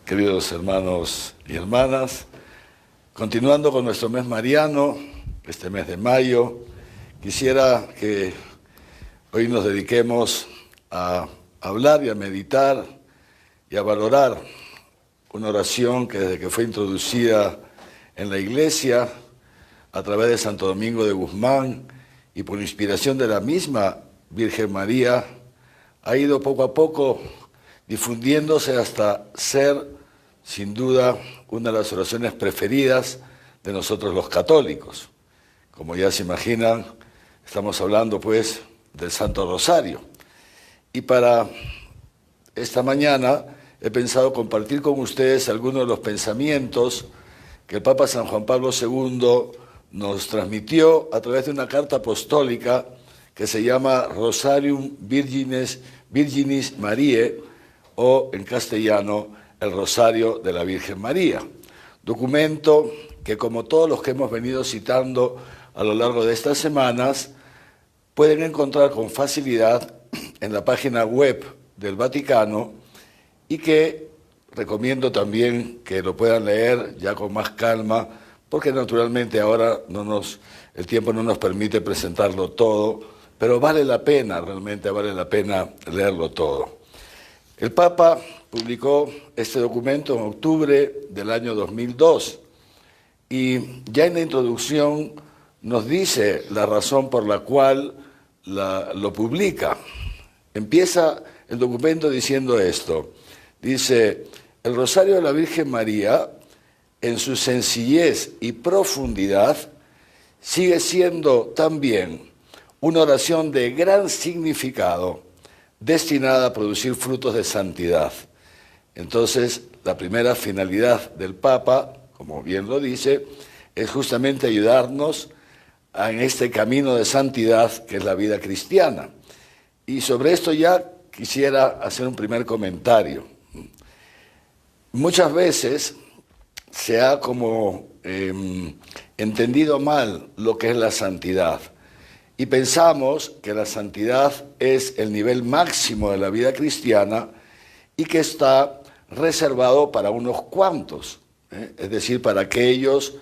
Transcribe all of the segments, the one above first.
queridos hermanos y hermanas. Continuando con nuestro mes mariano, este mes de mayo, quisiera que hoy nos dediquemos a hablar y a meditar y a valorar una oración que desde que fue introducida en la Iglesia a través de Santo Domingo de Guzmán y por inspiración de la misma Virgen María, ha ido poco a poco difundiéndose hasta ser, sin duda, una de las oraciones preferidas de nosotros los católicos. Como ya se imaginan, estamos hablando pues del Santo Rosario. Y para esta mañana he pensado compartir con ustedes algunos de los pensamientos que el Papa San Juan Pablo II nos transmitió a través de una carta apostólica que se llama Rosarium Virginis Mariae, o en castellano, el Rosario de la Virgen María. Documento que, como todos los que hemos venido citando a lo largo de estas semanas, pueden encontrar con facilidad en la página web del Vaticano y que recomiendo también que lo puedan leer ya con más calma, porque naturalmente ahora el tiempo no nos permite presentarlo todo, pero vale la pena, realmente vale la pena leerlo todo. El Papa publicó este documento en octubre del año 2002 y ya en la introducción nos dice la razón por la cual lo publica. Empieza el documento diciendo esto. Dice: el Rosario de la Virgen María, en su sencillez y profundidad, sigue siendo también una oración de gran significado, destinada a producir frutos de santidad. Entonces, la primera finalidad del Papa, como bien lo dice, es justamente ayudarnos en este camino de santidad que es la vida cristiana. Y sobre esto ya quisiera hacer un primer comentario. Muchas veces se ha como entendido mal lo que es la santidad. Y pensamos que la santidad es el nivel máximo de la vida cristiana y que está reservado para unos cuantos, es decir, para aquellos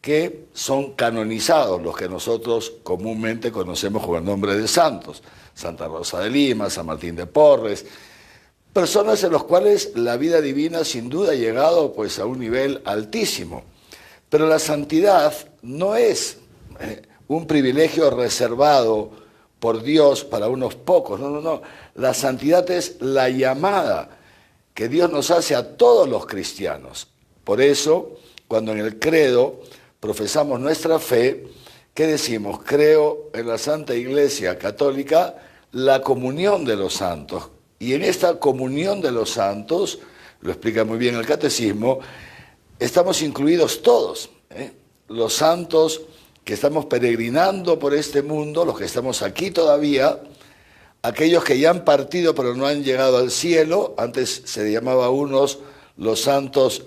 que son canonizados, los que nosotros comúnmente conocemos con el nombre de santos, Santa Rosa de Lima, San Martín de Porres, personas en las cuales la vida divina sin duda ha llegado pues a un nivel altísimo. Pero la santidad no es un privilegio reservado por Dios para unos pocos. No. La santidad es la llamada que Dios nos hace a todos los cristianos. Por eso, cuando en el credo profesamos nuestra fe, ¿qué decimos? Creo en la Santa Iglesia Católica, la comunión de los santos. Y en esta comunión de los santos, lo explica muy bien el Catecismo, estamos incluidos todos, los santos que estamos peregrinando por este mundo, los que estamos aquí todavía, aquellos que ya han partido pero no han llegado al cielo. Antes se llamaba a unos los santos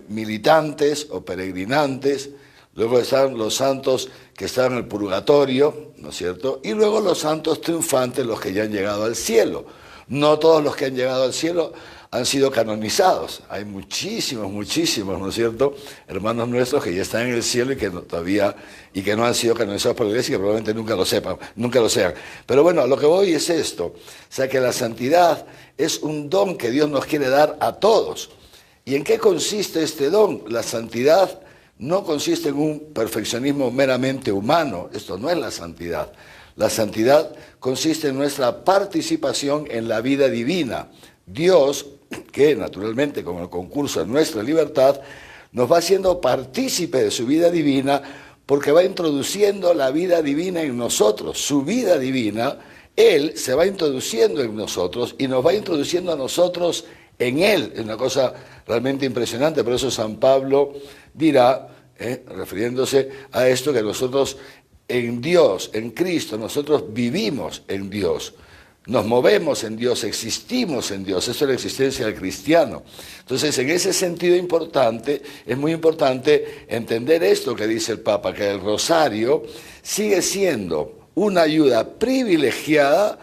militantes o peregrinantes, luego están los santos que están en el purgatorio, ¿no es cierto? Y luego los santos triunfantes, los que ya han llegado al cielo. No todos los que han llegado al cielo han sido canonizados. Hay muchísimos, ¿no es cierto?, hermanos nuestros que ya están en el cielo y que no han sido canonizados por la Iglesia y que probablemente nunca lo sean. Pero bueno, a lo que voy es esto. O sea, que la santidad es un don que Dios nos quiere dar a todos. ¿Y en qué consiste este don? La santidad no consiste en un perfeccionismo meramente humano. Esto no es la santidad. La santidad consiste en nuestra participación en la vida divina. Dios, que naturalmente con el concurso de nuestra libertad, nos va haciendo partícipe de su vida divina porque va introduciendo la vida divina en nosotros. Su vida divina, Él se va introduciendo en nosotros y nos va introduciendo a nosotros en Él. Es una cosa realmente impresionante. Por eso San Pablo dirá, refiriéndose a esto, que nosotros en Dios, en Cristo, nosotros vivimos en Dios. Nos movemos en Dios, existimos en Dios. Eso es la existencia del cristiano. Entonces, en ese sentido es muy importante entender esto que dice el Papa, que el rosario sigue siendo una ayuda privilegiada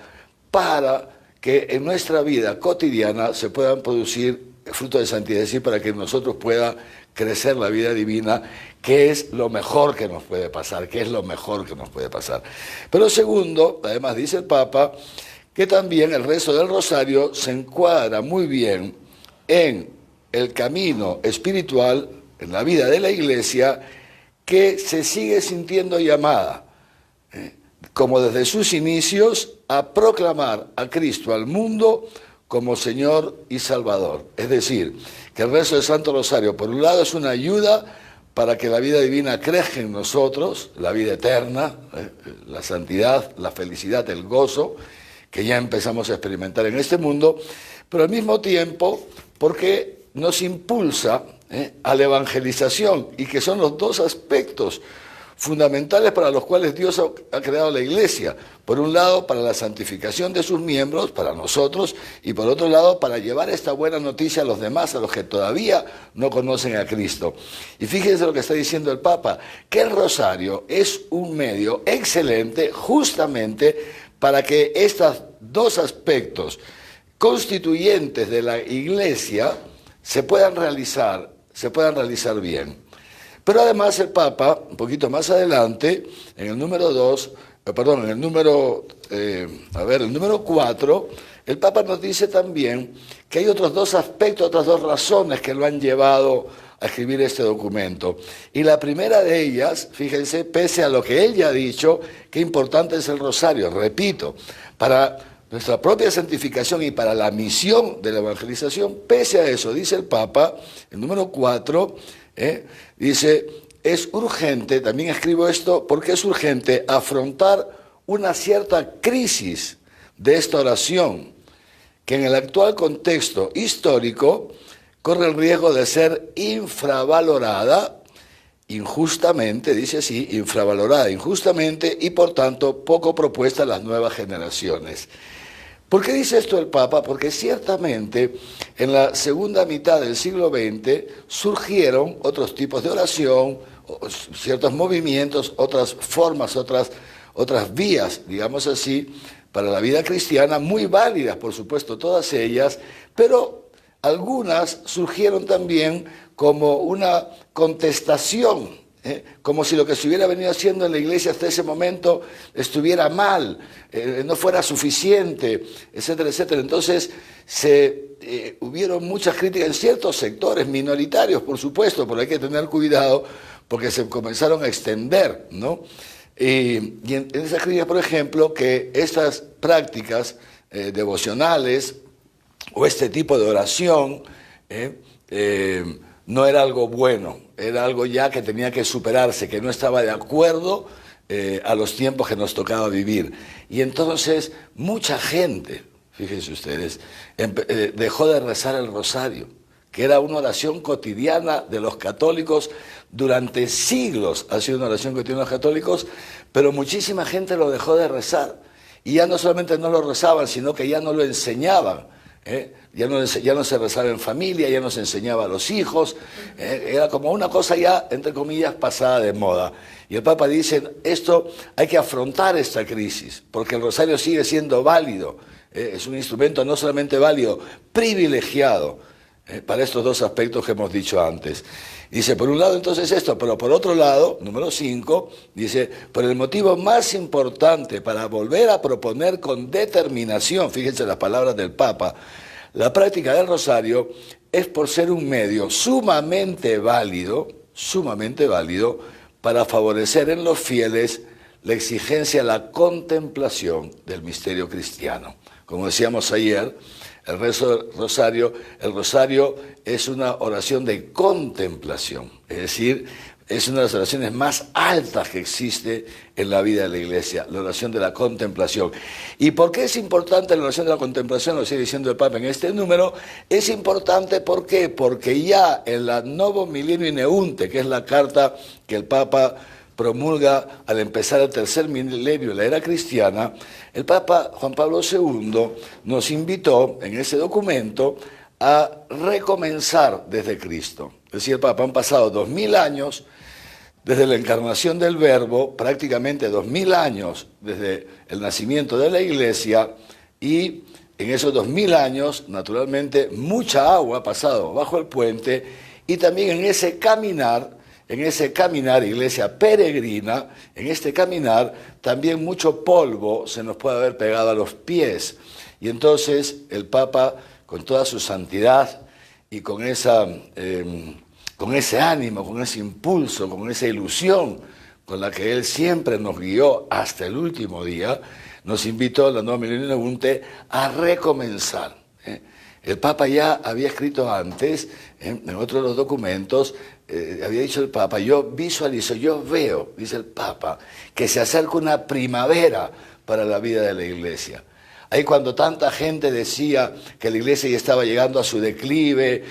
para que en nuestra vida cotidiana se puedan producir fruto de santidad, es decir, para que nosotros pueda crecer la vida divina, que es lo mejor que nos puede pasar, que es lo mejor que nos puede pasar. Pero segundo, además dice el Papa, que también el rezo del rosario se encuadra muy bien en el camino espiritual, en la vida de la Iglesia, que se sigue sintiendo llamada, como desde sus inicios, a proclamar a Cristo al mundo como Señor y Salvador. Es decir, que el rezo del Santo Rosario, por un lado, es una ayuda para que la vida divina crezca en nosotros, la vida eterna, la santidad, la felicidad, el gozo, que ya empezamos a experimentar en este mundo, pero al mismo tiempo porque nos impulsa a la evangelización, y que son los dos aspectos fundamentales para los cuales Dios ha creado la Iglesia. Por un lado, para la santificación de sus miembros, para nosotros, y por otro lado, para llevar esta buena noticia a los demás, a los que todavía no conocen a Cristo. Y fíjense lo que está diciendo el Papa, que el rosario es un medio excelente justamente para que estos dos aspectos constituyentes de la Iglesia se puedan realizar bien. Pero además el Papa, un poquito más adelante, en el número 4, el Papa nos dice también que hay otros dos aspectos, otras dos razones que lo han llevado a escribir este documento. Y la primera de ellas, fíjense, pese a lo que él ya ha dicho, qué importante es el rosario, repito, para nuestra propia santificación y para la misión de la evangelización, pese a eso, dice el Papa, el número 4, dice, es urgente, también escribo esto, porque es urgente afrontar una cierta crisis de esta oración, que en el actual contexto histórico corre el riesgo de ser infravalorada, injustamente, dice así, infravalorada injustamente y por tanto poco propuesta a las nuevas generaciones. ¿Por qué dice esto el Papa? Porque ciertamente en la segunda mitad del siglo XX surgieron otros tipos de oración, ciertos movimientos, otras formas, otras vías, digamos así, para la vida cristiana, muy válidas, por supuesto, todas ellas, pero algunas surgieron también como una contestación, como si lo que se hubiera venido haciendo en la Iglesia hasta ese momento estuviera mal, no fuera suficiente, etcétera, etcétera. Entonces hubieron muchas críticas en ciertos sectores, minoritarios por supuesto, pero hay que tener cuidado porque se comenzaron a extender, ¿no? Y en esas críticas, por ejemplo, que estas prácticas devocionales o este tipo de oración no era algo bueno, era algo ya que tenía que superarse, que no estaba de acuerdo a los tiempos que nos tocaba vivir. Y entonces mucha gente, fíjense ustedes, dejó de rezar el rosario, que era una oración cotidiana de los católicos durante siglos, ha sido una oración cotidiana de los católicos, pero muchísima gente lo dejó de rezar. Y ya no solamente no lo rezaban, sino que ya no lo enseñaban. Ya no se rezaba en familia, ya no se enseñaba a los hijos, era como una cosa ya, entre comillas, pasada de moda. Y el Papa dice, esto hay que afrontar esta crisis, porque el rosario sigue siendo válido, es un instrumento no solamente válido, privilegiado, para estos dos aspectos que hemos dicho antes. Dice, por un lado entonces esto, pero por otro lado, número 5, dice, por el motivo más importante para volver a proponer con determinación, fíjense las palabras del Papa, la práctica del rosario es por ser un medio sumamente válido para favorecer en los fieles la exigencia, la contemplación del misterio cristiano. Como decíamos ayer, el rosario es una oración de contemplación, es decir, es una de las oraciones más altas que existe en la vida de la Iglesia, la oración de la contemplación. ¿Y por qué es importante la oración de la contemplación? Lo sigue diciendo el Papa en este número. Es importante, ¿por qué? Porque ya en la Novo Milenio Ineunte, que es la carta que el Papa promulga al empezar el tercer milenio de la era cristiana, el Papa Juan Pablo II nos invitó en ese documento a recomenzar desde Cristo. Decía el Papa, han pasado 2000 años desde la encarnación del Verbo, prácticamente 2000 años desde el nacimiento de la Iglesia, y en esos 2000 años, naturalmente, mucha agua ha pasado bajo el puente y también en ese caminar, iglesia peregrina, en este caminar, también mucho polvo se nos puede haber pegado a los pies. Y entonces el Papa, con toda su santidad y con ese ánimo, con ese impulso, con esa ilusión con la que él siempre nos guió hasta el último día, nos invitó, la Nuova Milenio Unte, a recomenzar. El Papa ya había escrito antes, en otros de los documentos, había dicho el Papa, yo visualizo, yo veo, dice el Papa, que se acerca una primavera para la vida de la Iglesia. Ahí cuando tanta gente decía que la Iglesia ya estaba llegando a su declive,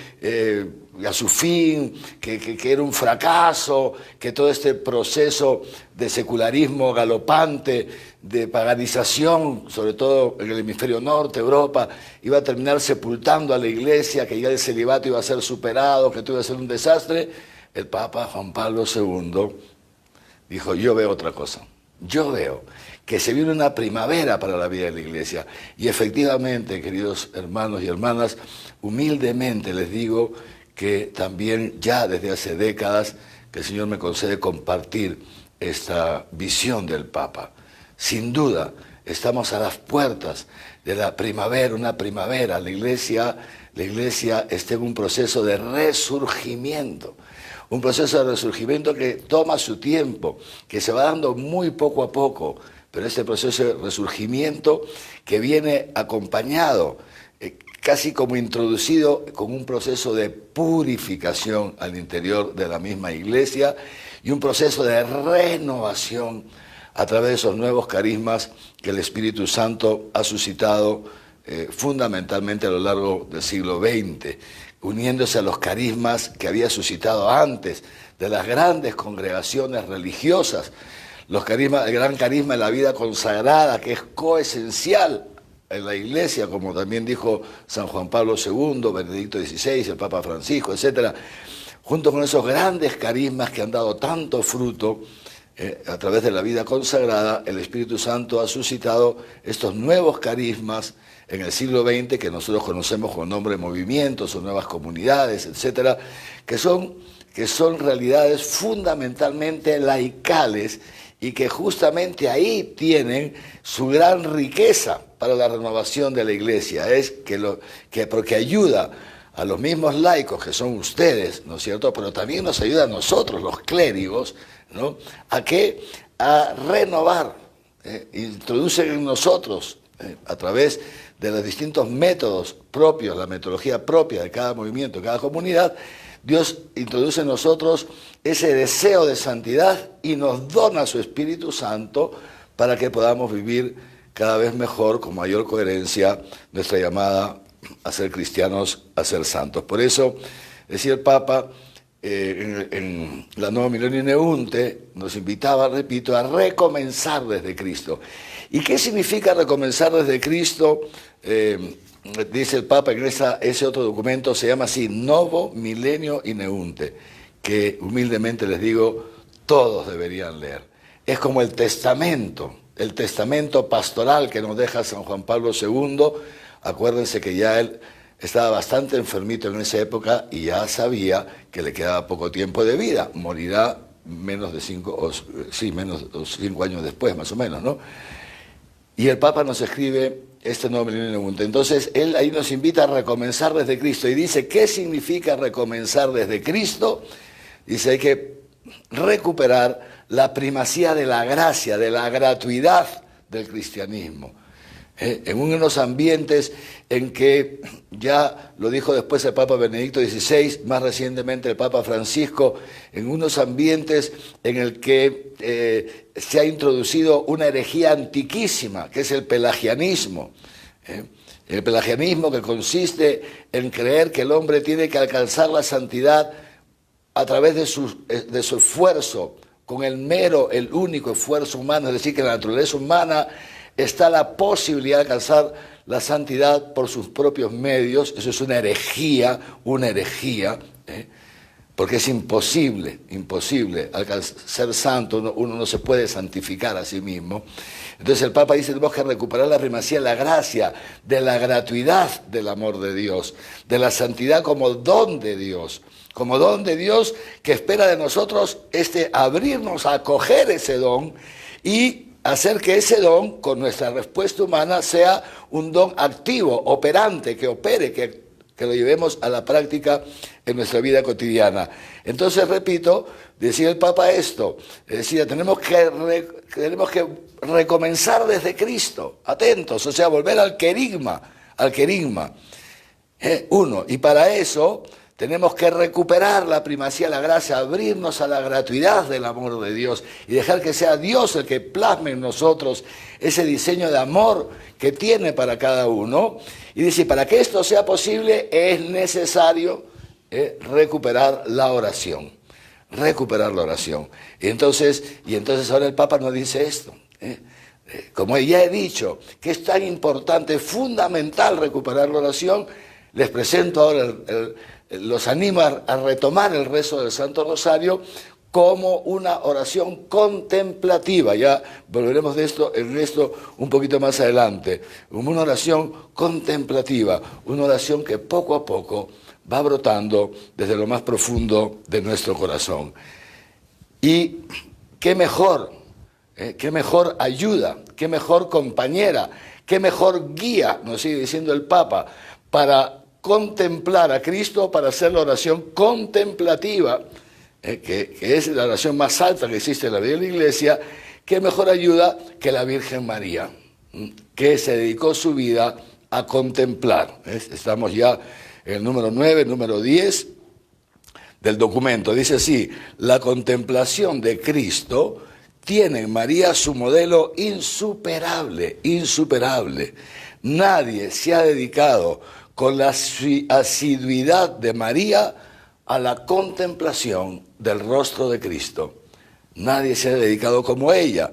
a su fin, que era un fracaso, que todo este proceso de secularismo galopante, de paganización, sobre todo en el hemisferio norte, Europa, iba a terminar sepultando a la Iglesia, que ya el celibato iba a ser superado, que todo iba a ser un desastre, el Papa Juan Pablo II dijo, yo veo otra cosa, yo veo que se viene una primavera para la vida de la Iglesia. Y efectivamente, queridos hermanos y hermanas, humildemente les digo que también ya desde hace décadas que el Señor me concede compartir esta visión del Papa. Sin duda, estamos a las puertas de la primavera, una primavera. La Iglesia está en un proceso de resurgimiento. Un proceso de resurgimiento que toma su tiempo, que se va dando muy poco a poco, pero este proceso de resurgimiento que viene acompañado, casi como introducido con un proceso de purificación al interior de la misma Iglesia y un proceso de renovación a través de esos nuevos carismas que el Espíritu Santo ha suscitado fundamentalmente a lo largo del siglo XX, uniéndose a los carismas que había suscitado antes de las grandes congregaciones religiosas, el gran carisma de la vida consagrada, que es coesencial en la Iglesia, como también dijo San Juan Pablo II, Benedicto XVI, el Papa Francisco, etc., junto con esos grandes carismas que han dado tanto fruto a través de la vida consagrada, el Espíritu Santo ha suscitado estos nuevos carismas en el siglo XX que nosotros conocemos con nombre de movimientos o nuevas comunidades, etc., que son realidades fundamentalmente laicales y que justamente ahí tienen su gran riqueza para la renovación de la Iglesia, porque ayuda a los mismos laicos que son ustedes, ¿no es cierto?, pero también nos ayuda a nosotros, los clérigos, ¿no?, a renovar, introducen en nosotros, a través de los distintos métodos propios, la metodología propia de cada movimiento, de cada comunidad, Dios introduce en nosotros ese deseo de santidad y nos dona su Espíritu Santo para que podamos vivir cada vez mejor, con mayor coherencia, nuestra llamada a ser cristianos, a ser santos. Por eso, decía el Papa, en la Nuova Milenio Unte, nos invitaba, repito, a recomenzar desde Cristo. ¿Y qué significa recomenzar desde Cristo? Dice el Papa en ese otro documento, se llama así, Novo Milenio Unte, que humildemente les digo, todos deberían leer. Es como el testamento pastoral que nos deja San Juan Pablo II. Acuérdense que ya él estaba bastante enfermito en esa época y ya sabía que le quedaba poco tiempo de vida, morirá menos de 5 años después, más o menos, ¿no? Y el Papa nos escribe este Nuevo Milenio Unte. Entonces, él ahí nos invita a recomenzar desde Cristo y dice, ¿qué significa recomenzar desde Cristo? Dice, hay que recuperar la primacía de la gracia, de la gratuidad del cristianismo. En unos ambientes en que, ya lo dijo después el Papa Benedicto XVI, más recientemente el Papa Francisco, en unos ambientes en el que se ha introducido una herejía antiquísima, que es el pelagianismo. El pelagianismo, que consiste en creer que el hombre tiene que alcanzar la santidad a través de su esfuerzo, con el único esfuerzo humano, es decir, que en la naturaleza humana está la posibilidad de alcanzar la santidad por sus propios medios. Eso es una herejía, porque es imposible ser santo, uno no se puede santificar a sí mismo. Entonces el Papa dice, tenemos que recuperar la primacía de la gracia, de la gratuidad del amor de Dios, de la santidad como don de Dios que espera de nosotros abrirnos a acoger ese don y hacer que ese don, con nuestra respuesta humana, sea un don activo, operante, que opere, que lo llevemos a la práctica en nuestra vida cotidiana. Entonces, repito, decía el Papa esto, decía, tenemos que recomenzar desde Cristo, atentos, o sea, volver al querigma, y para eso tenemos que recuperar la primacía de la gracia, abrirnos a la gratuidad del amor de Dios y dejar que sea Dios el que plasme en nosotros ese diseño de amor que tiene para cada uno. Y dice, para que esto sea posible es necesario recuperar la oración. Y entonces ahora el Papa nos dice esto. Como ya he dicho, que es tan importante, fundamental recuperar la oración, les presento ahora los animo a retomar el rezo del Santo Rosario como una oración contemplativa. Ya volveremos de esto un poquito más adelante. Como una oración contemplativa, una oración que poco a poco va brotando desde lo más profundo de nuestro corazón. Y qué mejor ayuda, qué mejor compañera, qué mejor guía, nos sigue diciendo el Papa, para contemplar a Cristo, para hacer la oración contemplativa, que es la oración más alta que existe en la vida de la Iglesia. Qué mejor ayuda que la Virgen María, que se dedicó su vida a contemplar. Estamos ya en el número 9, número 10 del documento. Dice así: la contemplación de Cristo tiene en María su modelo insuperable. Nadie se ha dedicado con la asiduidad de María a la contemplación del rostro de Cristo. Nadie se ha dedicado como ella.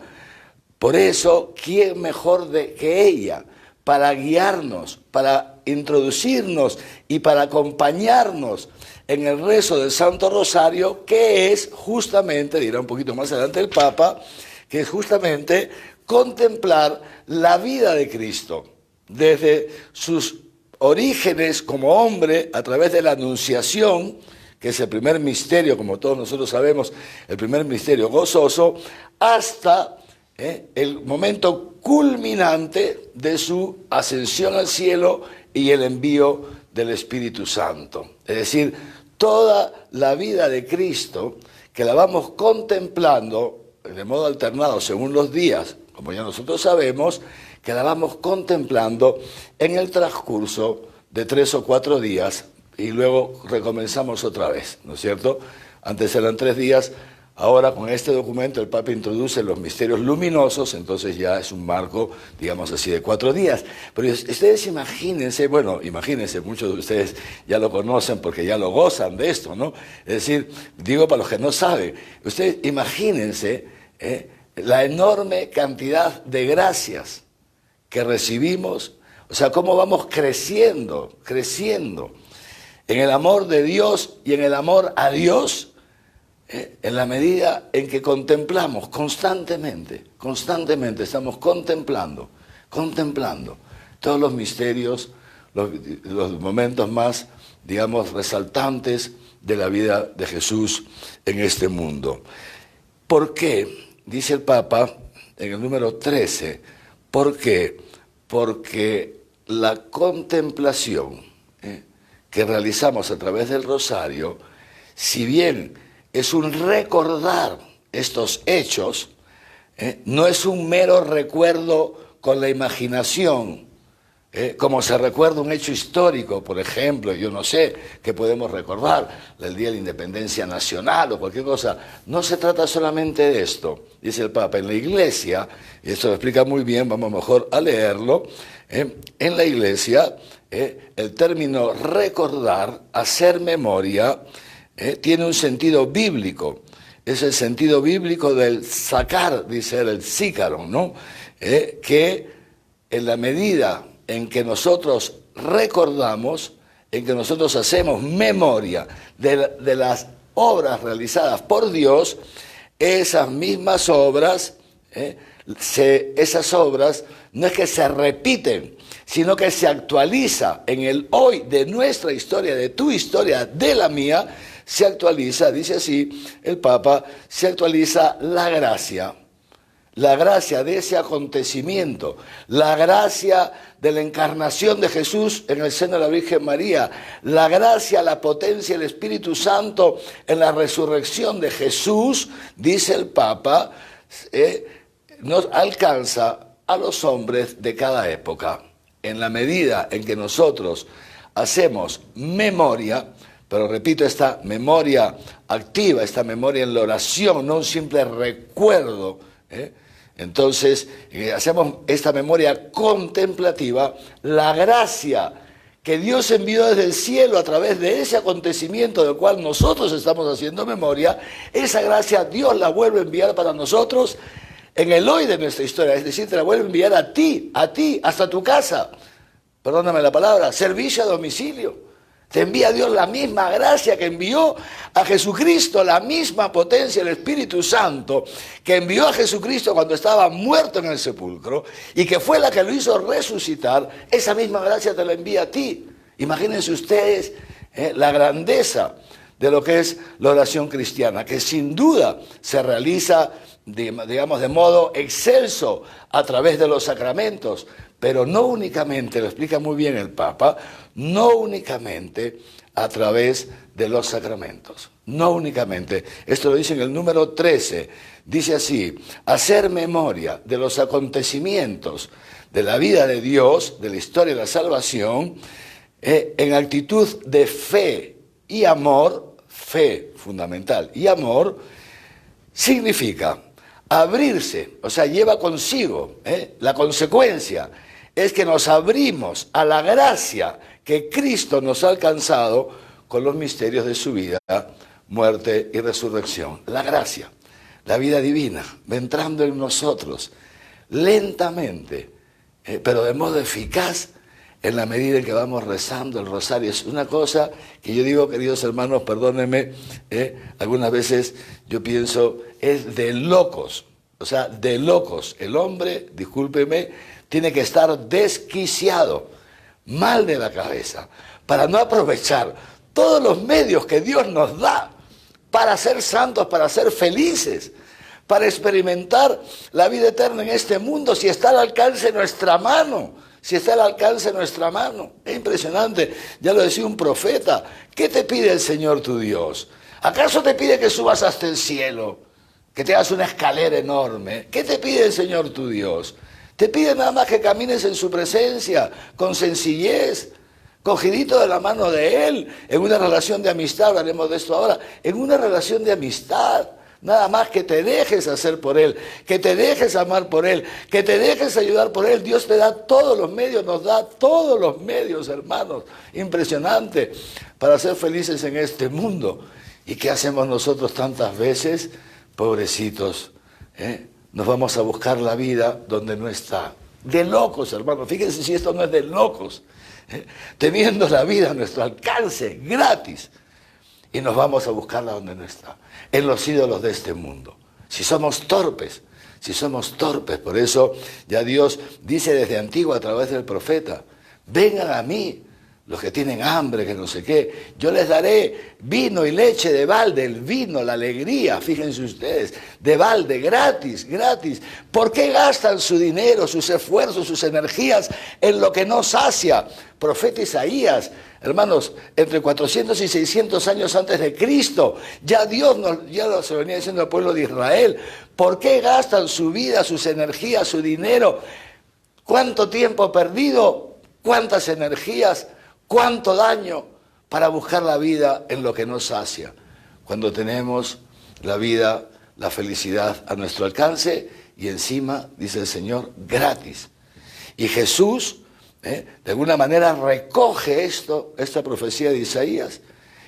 Por eso, ¿quién mejor que ella para guiarnos, para introducirnos y para acompañarnos en el rezo del Santo Rosario, que es justamente, dirá un poquito más adelante el Papa, que es justamente contemplar la vida de Cristo, desde sus orígenes como hombre, a través de la Anunciación, que es el primer misterio, como todos nosotros sabemos, el primer misterio gozoso, hasta el momento culminante de su ascensión al cielo y el envío del Espíritu Santo. Es decir, toda la vida de Cristo, que la vamos contemplando de modo alternado según los días, como ya nosotros sabemos, que la vamos contemplando en el transcurso de 3 o 4 días y luego recomenzamos otra vez, ¿no es cierto? Antes eran 3 días, ahora con este documento el Papa introduce los misterios luminosos, entonces ya es un marco, digamos así, de 4 días. Pero ustedes imagínense, muchos de ustedes ya lo conocen porque ya lo gozan de esto, ¿no? Es decir, digo para los que no saben, ustedes imagínense la enorme cantidad de gracias que recibimos, o sea, cómo vamos creciendo en el amor de Dios y en el amor a Dios, en la medida en que contemplamos constantemente, estamos contemplando todos los misterios, los momentos más, digamos, resaltantes de la vida de Jesús en este mundo. ¿Por qué? Dice el Papa en el número 13, ¿por qué? Porque la contemplación que realizamos a través del rosario, si bien es un recordar estos hechos, no es un mero recuerdo con la imaginación, como se recuerda un hecho histórico, por ejemplo, yo no sé, qué podemos recordar, el Día de la Independencia Nacional o cualquier cosa. No se trata solamente de esto, dice el Papa. En la Iglesia, y esto lo explica muy bien, vamos mejor a leerlo, en la Iglesia el término recordar, hacer memoria, tiene un sentido bíblico. Es el sentido bíblico del sacar, dice el sícaro, ¿no? Que en la medida en que nosotros recordamos, en que nosotros hacemos memoria de las obras realizadas por Dios, esas mismas obras, esas obras no es que se repiten, sino que se actualiza en el hoy de nuestra historia, de tu historia, de la mía, se actualiza, dice así el Papa, se actualiza la gracia de ese acontecimiento, la gracia de la encarnación de Jesús en el seno de la Virgen María, la gracia, la potencia del Espíritu Santo en la resurrección de Jesús, dice el Papa, nos alcanza a los hombres de cada época. En la medida en que nosotros hacemos memoria, pero repito, esta memoria activa, esta memoria en la oración, no un simple recuerdo, entonces hacemos esta memoria contemplativa, la gracia que Dios envió desde el cielo a través de ese acontecimiento del cual nosotros estamos haciendo memoria, esa gracia Dios la vuelve a enviar para nosotros en el hoy de nuestra historia, es decir, te la vuelve a enviar a ti, hasta tu casa, perdóname la palabra, servicio a domicilio. Te envía Dios la misma gracia que envió a Jesucristo, la misma potencia del Espíritu Santo que envió a Jesucristo cuando estaba muerto en el sepulcro y que fue la que lo hizo resucitar, esa misma gracia te la envía a ti. Imagínense ustedes la grandeza de lo que es la oración cristiana, que sin duda se realiza, digamos, de modo excelso a través de los sacramentos, pero no únicamente, lo explica muy bien el Papa, no únicamente a través de los sacramentos, no únicamente. Esto lo dice en el número 13, dice así: hacer memoria de los acontecimientos de la vida de Dios, de la historia de la salvación, en actitud de fe y amor, fe fundamental y amor, significa abrirse, o sea, lleva consigo la consecuencia, es que nos abrimos a la gracia que Cristo nos ha alcanzado con los misterios de su vida, muerte y resurrección. La gracia, la vida divina, va entrando en nosotros lentamente, pero de modo eficaz en la medida en que vamos rezando el rosario. Es una cosa que yo digo, queridos hermanos, perdónenme, algunas veces yo pienso, es de locos, o sea, de locos. El hombre, discúlpeme, tiene que estar desquiciado, mal de la cabeza, para no aprovechar todos los medios que Dios nos da para ser santos, para ser felices, para experimentar la vida eterna en este mundo, si está al alcance de nuestra mano, si está al alcance de nuestra mano. Es impresionante, ya lo decía un profeta. ¿Qué te pide el Señor tu Dios? ¿Acaso te pide que subas hasta el cielo, que te hagas una escalera enorme? ¿Qué te pide el Señor tu Dios? Te pide nada más que camines en su presencia, con sencillez, cogidito de la mano de Él, en una relación de amistad, hablaremos de esto ahora, en una relación de amistad, nada más que te dejes hacer por Él, que te dejes amar por Él, que te dejes ayudar por Él. Dios te da todos los medios, nos da todos los medios, hermanos, impresionante, para ser felices en este mundo. ¿Y qué hacemos nosotros tantas veces? Pobrecitos, nos vamos a buscar la vida donde no está. De locos, hermanos. Fíjense si esto no es de locos. Teniendo la vida a nuestro alcance, gratis. Y nos vamos a buscarla donde no está. En los ídolos de este mundo. Si somos torpes, por eso ya Dios dice desde antiguo a través del profeta: vengan a mí los que tienen hambre, que no sé qué, yo les daré vino y leche de balde, el vino, la alegría, fíjense ustedes, de balde, gratis, gratis. ¿Por qué gastan su dinero, sus esfuerzos, sus energías en lo que no sacia? Profeta Isaías, hermanos, entre 400 y 600 años antes de Cristo, ya Dios se lo venía diciendo al pueblo de Israel. ¿Por qué gastan su vida, sus energías, su dinero? ¿Cuánto tiempo perdido? ¿Cuántas energías? ¿Cuánto daño para buscar la vida en lo que nos sacia? Cuando tenemos la vida, la felicidad a nuestro alcance y encima, dice el Señor, gratis. Y Jesús, de alguna manera, recoge esta profecía de Isaías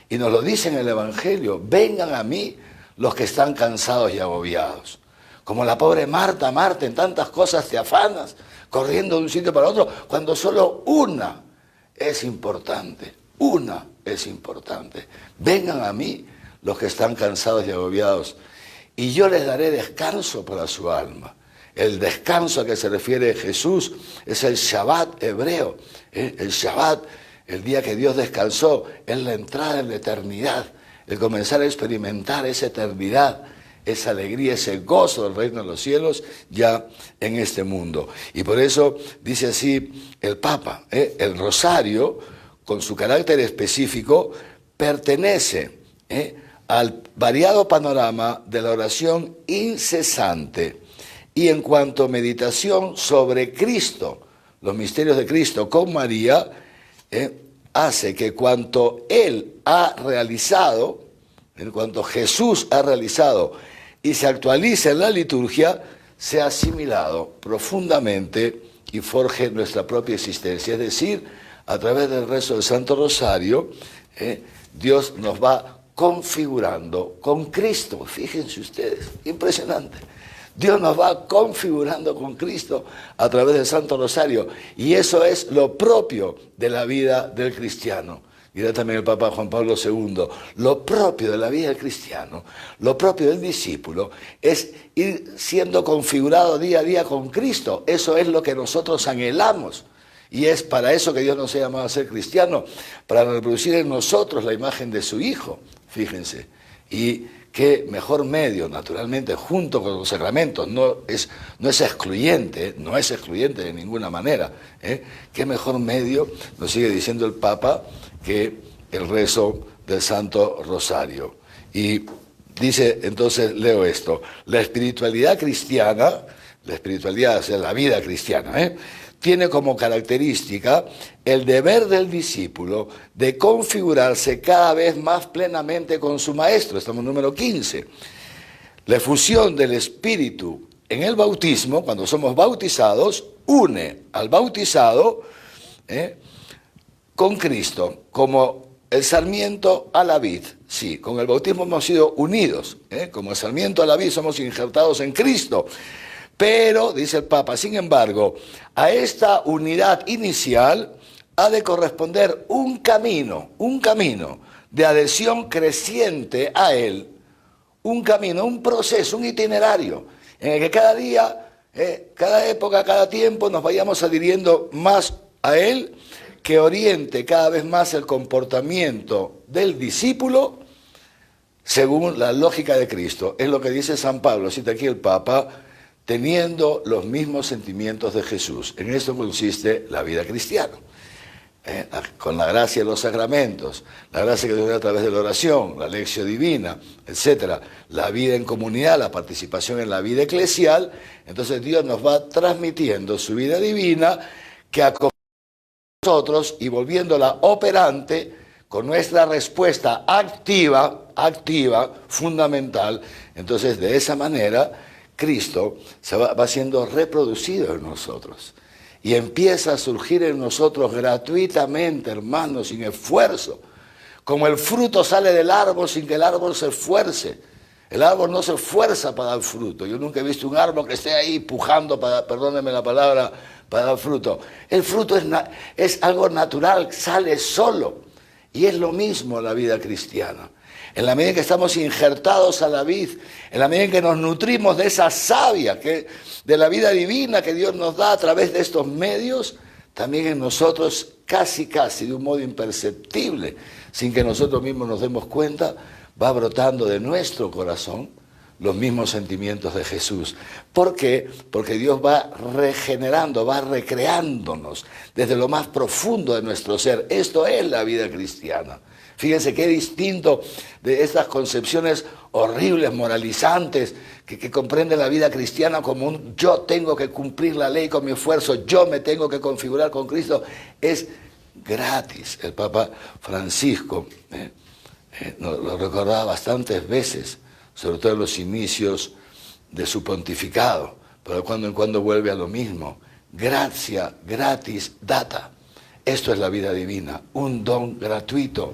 y nos lo dice en el Evangelio: vengan a mí los que están cansados y agobiados. Como la pobre Marta, en tantas cosas te afanas, corriendo de un sitio para otro, cuando solo una es importante, Vengan a mí los que están cansados y agobiados, y yo les daré descanso para su alma. El descanso a que se refiere Jesús es el Shabbat hebreo. El Shabbat, el día que Dios descansó, es la entrada en la eternidad, el comenzar a experimentar esa eternidad, esa alegría, ese gozo del reino de los cielos ya en este mundo. Y por eso dice así el Papa, el rosario, con su carácter específico, pertenece al variado panorama de la oración incesante y en cuanto a meditación sobre Cristo, los misterios de Cristo con María, hace que cuanto Él ha realizado, en cuanto Jesús ha realizado y se actualiza en la liturgia, sea asimilado profundamente y forje nuestra propia existencia. Es decir, a través del rezo del Santo Rosario, Dios nos va configurando con Cristo. Fíjense ustedes, impresionante. Dios nos va configurando con Cristo a través del Santo Rosario. Y eso es lo propio de la vida del cristiano. Dirá también el Papa Juan Pablo II, lo propio de la vida del cristiano, lo propio del discípulo, es ir siendo configurado día a día con Cristo. Eso es lo que nosotros anhelamos. Y es para eso que Dios nos ha llamado a ser cristianos, para reproducir en nosotros la imagen de su Hijo, fíjense. Y qué mejor medio, naturalmente, junto con los sacramentos, no es excluyente de ninguna manera. Qué mejor medio, nos sigue diciendo el Papa, que el rezo del Santo Rosario. Y dice, entonces, leo esto, la espiritualidad cristiana, la espiritualidad, o sea, la vida cristiana, tiene como característica el deber del discípulo de configurarse cada vez más plenamente con su Maestro. Estamos en número 15. La efusión del Espíritu en el bautismo, cuando somos bautizados, une al bautizado con Cristo, como el sarmiento a la vid. Sí, con el bautismo hemos sido unidos, como el sarmiento a la vid somos injertados en Cristo. Pero, dice el Papa, sin embargo, a esta unidad inicial ha de corresponder un camino de adhesión creciente a Él, un camino, un proceso, un itinerario, en el que cada día, cada época, cada tiempo nos vayamos adhiriendo más a Él, que oriente cada vez más el comportamiento del discípulo según la lógica de Cristo. Es lo que dice San Pablo, cita aquí el Papa, teniendo los mismos sentimientos de Jesús. En esto consiste la vida cristiana. Con la gracia de los sacramentos, la gracia que Dios da a través de la oración, la lección divina, etc., la vida en comunidad, la participación en la vida eclesial, entonces Dios nos va transmitiendo su vida divina que acoge a nosotros y volviéndola operante con nuestra respuesta activa, fundamental. Entonces, de esa manera, Cristo se va siendo reproducido en nosotros y empieza a surgir en nosotros gratuitamente, hermanos, sin esfuerzo, como el fruto sale del árbol sin que el árbol se esfuerce. El árbol no se esfuerza para dar fruto. Yo nunca he visto un árbol que esté ahí pujando, perdónenme la palabra, para dar fruto. El fruto es algo natural, sale solo. Y es lo mismo la vida cristiana. En la medida en que estamos injertados a la vid, en la medida en que nos nutrimos de esa savia, de la vida divina que Dios nos da a través de estos medios, también en nosotros casi de un modo imperceptible, sin que nosotros mismos nos demos cuenta, va brotando de nuestro corazón los mismos sentimientos de Jesús. ¿Por qué? Porque Dios va regenerando, va recreándonos desde lo más profundo de nuestro ser. Esto es la vida cristiana. Fíjense qué distinto de estas concepciones horribles, moralizantes, que comprenden la vida cristiana como un yo tengo que cumplir la ley con mi esfuerzo, yo me tengo que configurar con Cristo. Es gratis. El Papa Francisco lo recordaba bastantes veces, sobre todo en los inicios de su pontificado, pero de cuando en cuando vuelve a lo mismo. Gracia gratis data. Esto es la vida divina, un don gratuito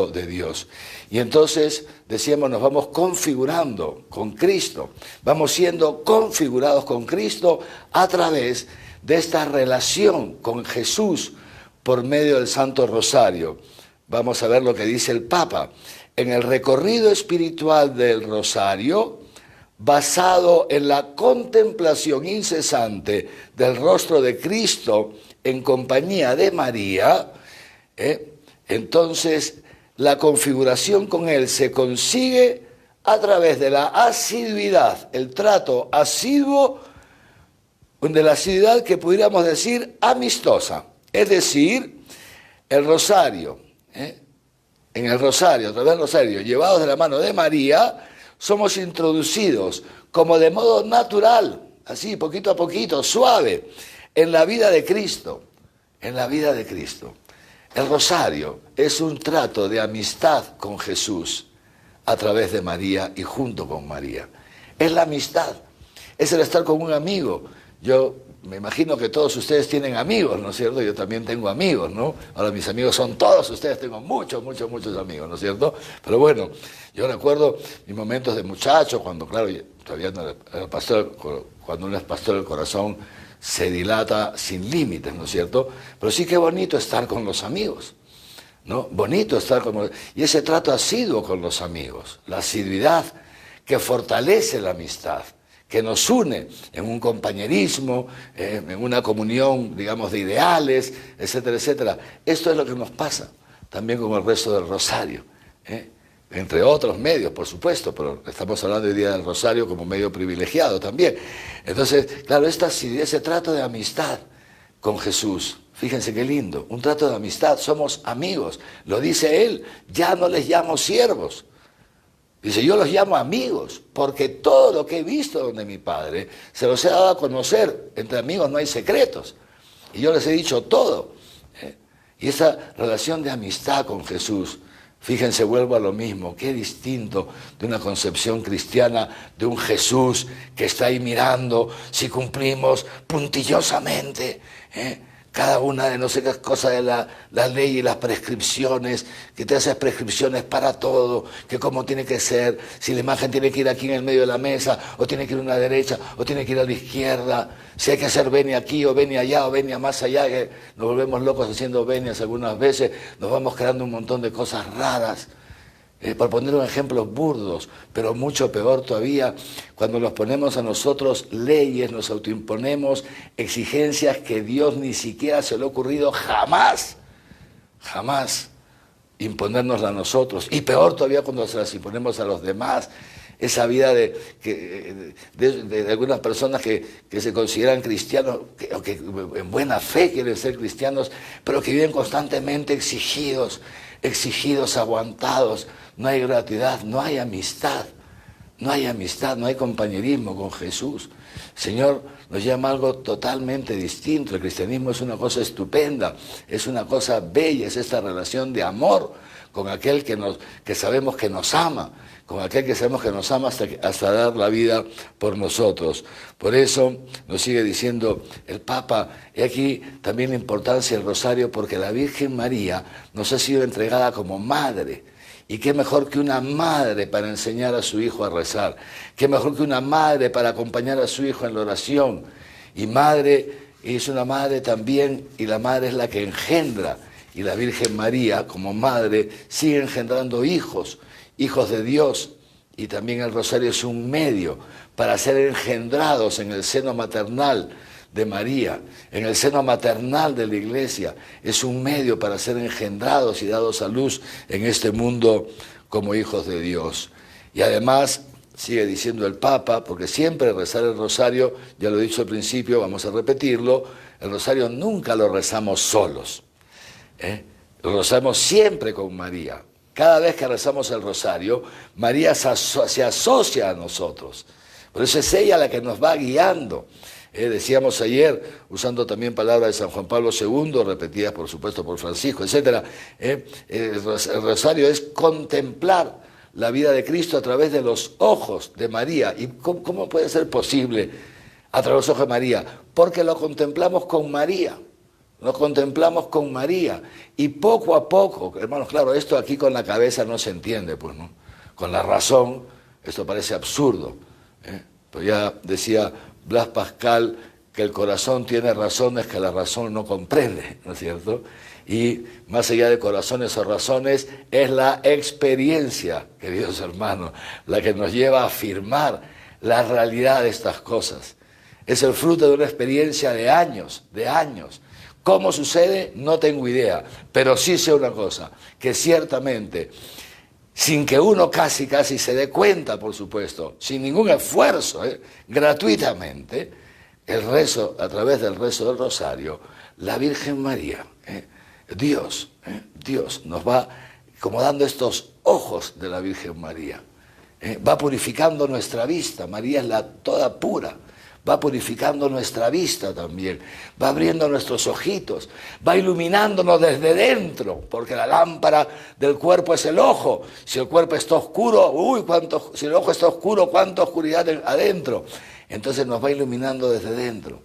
de Dios. Y entonces, decíamos, nos vamos configurando con Cristo, vamos siendo configurados con Cristo a través de esta relación con Jesús por medio del Santo Rosario. vamos a ver lo que dice el Papa. En el recorrido espiritual del rosario, basado en la contemplación incesante del rostro de Cristo en compañía de María, entonces la configuración con Él se consigue a través de la asiduidad, el trato asiduo, de la asiduidad que pudiéramos decir amistosa, es decir, el rosario, en el rosario, a través del rosario, llevados de la mano de María, somos introducidos como de modo natural, así poquito a poquito, suave, en la vida de Cristo, en la vida de Cristo. El rosario es un trato de amistad con Jesús a través de María y junto con María. Es la amistad, es el estar con un amigo. Yo me imagino que todos ustedes tienen amigos, ¿no es cierto? Yo también tengo amigos, ¿no? Ahora mis amigos son todos ustedes, tengo muchos amigos, ¿no es cierto? Pero bueno, yo recuerdo mis momentos de muchacho, cuando, claro, todavía no era pastor, cuando uno es pastor el corazón se dilata sin límites, ¿no es cierto? Pero sí que bonito estar con los amigos, ¿no? Bonito estar con... Y ese trato asiduo con los amigos, la asiduidad que fortalece la amistad, que nos une en un compañerismo, en una comunión, digamos, de ideales, etcétera, etcétera. Esto es lo que nos pasa también con el resto del rosario, entre otros medios, por supuesto, pero estamos hablando hoy día del rosario como medio privilegiado también. Entonces, claro, ese trato de amistad con Jesús, fíjense qué lindo, un trato de amistad, somos amigos, lo dice Él, ya no les llamo siervos. Dice, yo los llamo amigos, porque todo lo que he visto donde mi Padre se los he dado a conocer. Entre amigos no hay secretos. Y yo les he dicho todo. Y esa relación de amistad con Jesús, fíjense, vuelvo a lo mismo, qué distinto de una concepción cristiana de un Jesús que está ahí mirando si cumplimos puntillosamente, cada una de no sé qué cosa de la ley y las prescripciones, que te haces prescripciones para todo, que cómo tiene que ser, si la imagen tiene que ir aquí en el medio de la mesa, o tiene que ir a una derecha, o tiene que ir a la izquierda, si hay que hacer venia aquí, o venia allá, o venia más allá, que nos volvemos locos haciendo venias algunas veces, nos vamos creando un montón de cosas raras. Por poner un ejemplo burdos, pero mucho peor todavía, cuando nos ponemos a nosotros leyes, nos autoimponemos exigencias que Dios ni siquiera se le ha ocurrido jamás imponérnoslas a nosotros. Y peor todavía cuando se las imponemos a los demás. Esa vida de algunas personas que se consideran cristianos, o que en buena fe quieren ser cristianos, pero que viven constantemente exigidos, aguantados. No hay gratuidad, no hay amistad, no hay compañerismo con Jesús. El Señor nos llama a algo totalmente distinto. El cristianismo es una cosa estupenda, es una cosa bella, es esta relación de amor con aquel que sabemos que nos ama, con aquel que sabemos que nos ama hasta dar la vida por nosotros. Por eso nos sigue diciendo el Papa, y aquí también la importancia del rosario, porque la Virgen María nos ha sido entregada como madre. Y qué mejor que una madre para enseñar a su hijo a rezar, qué mejor que una madre para acompañar a su hijo en la oración. Y madre, es una madre también, y la madre es la que engendra. Y la Virgen María, como madre, sigue engendrando hijos de Dios. Y también el rosario es un medio para ser engendrados en el seno maternal de María, en el seno maternal de la Iglesia. Es un medio para ser engendrados y dados a luz en este mundo como hijos de Dios. Y además, sigue diciendo el Papa, porque siempre rezar el rosario, ya lo he dicho al principio, vamos a repetirlo, el rosario nunca lo rezamos solos. Lo rezamos siempre con María. Cada vez que rezamos el rosario, María se asocia a nosotros. Por eso es ella la que nos va guiando. Decíamos ayer, usando también palabras de San Juan Pablo II, repetidas por supuesto por Francisco, etc. El rosario es contemplar la vida de Cristo a través de los ojos de María. ¿Y cómo puede ser posible a través de los ojos de María? Porque lo contemplamos con María. Lo contemplamos con María. Y poco a poco, hermanos, claro, esto aquí con la cabeza no se entiende, pues, ¿no? Con la razón, esto parece absurdo. Pero ya decía Blas Pascal que el corazón tiene razones que la razón no comprende, ¿no es cierto? Y más allá de corazones o razones, es la experiencia, queridos hermanos, la que nos lleva a afirmar la realidad de estas cosas. Es el fruto de una experiencia de años, de años. ¿Cómo sucede? No tengo idea, pero sí sé una cosa, que ciertamente, sin que uno casi se dé cuenta, por supuesto, sin ningún esfuerzo, gratuitamente, el rezo, a través del rezo del rosario, la Virgen María, Dios nos va como dando estos ojos de la Virgen María, va purificando nuestra vista. María es la toda pura, va purificando nuestra vista también, va abriendo nuestros ojitos, va iluminándonos desde dentro, porque la lámpara del cuerpo es el ojo. Si el cuerpo está oscuro, si el ojo está oscuro, cuánta oscuridad adentro. Entonces nos va iluminando desde dentro.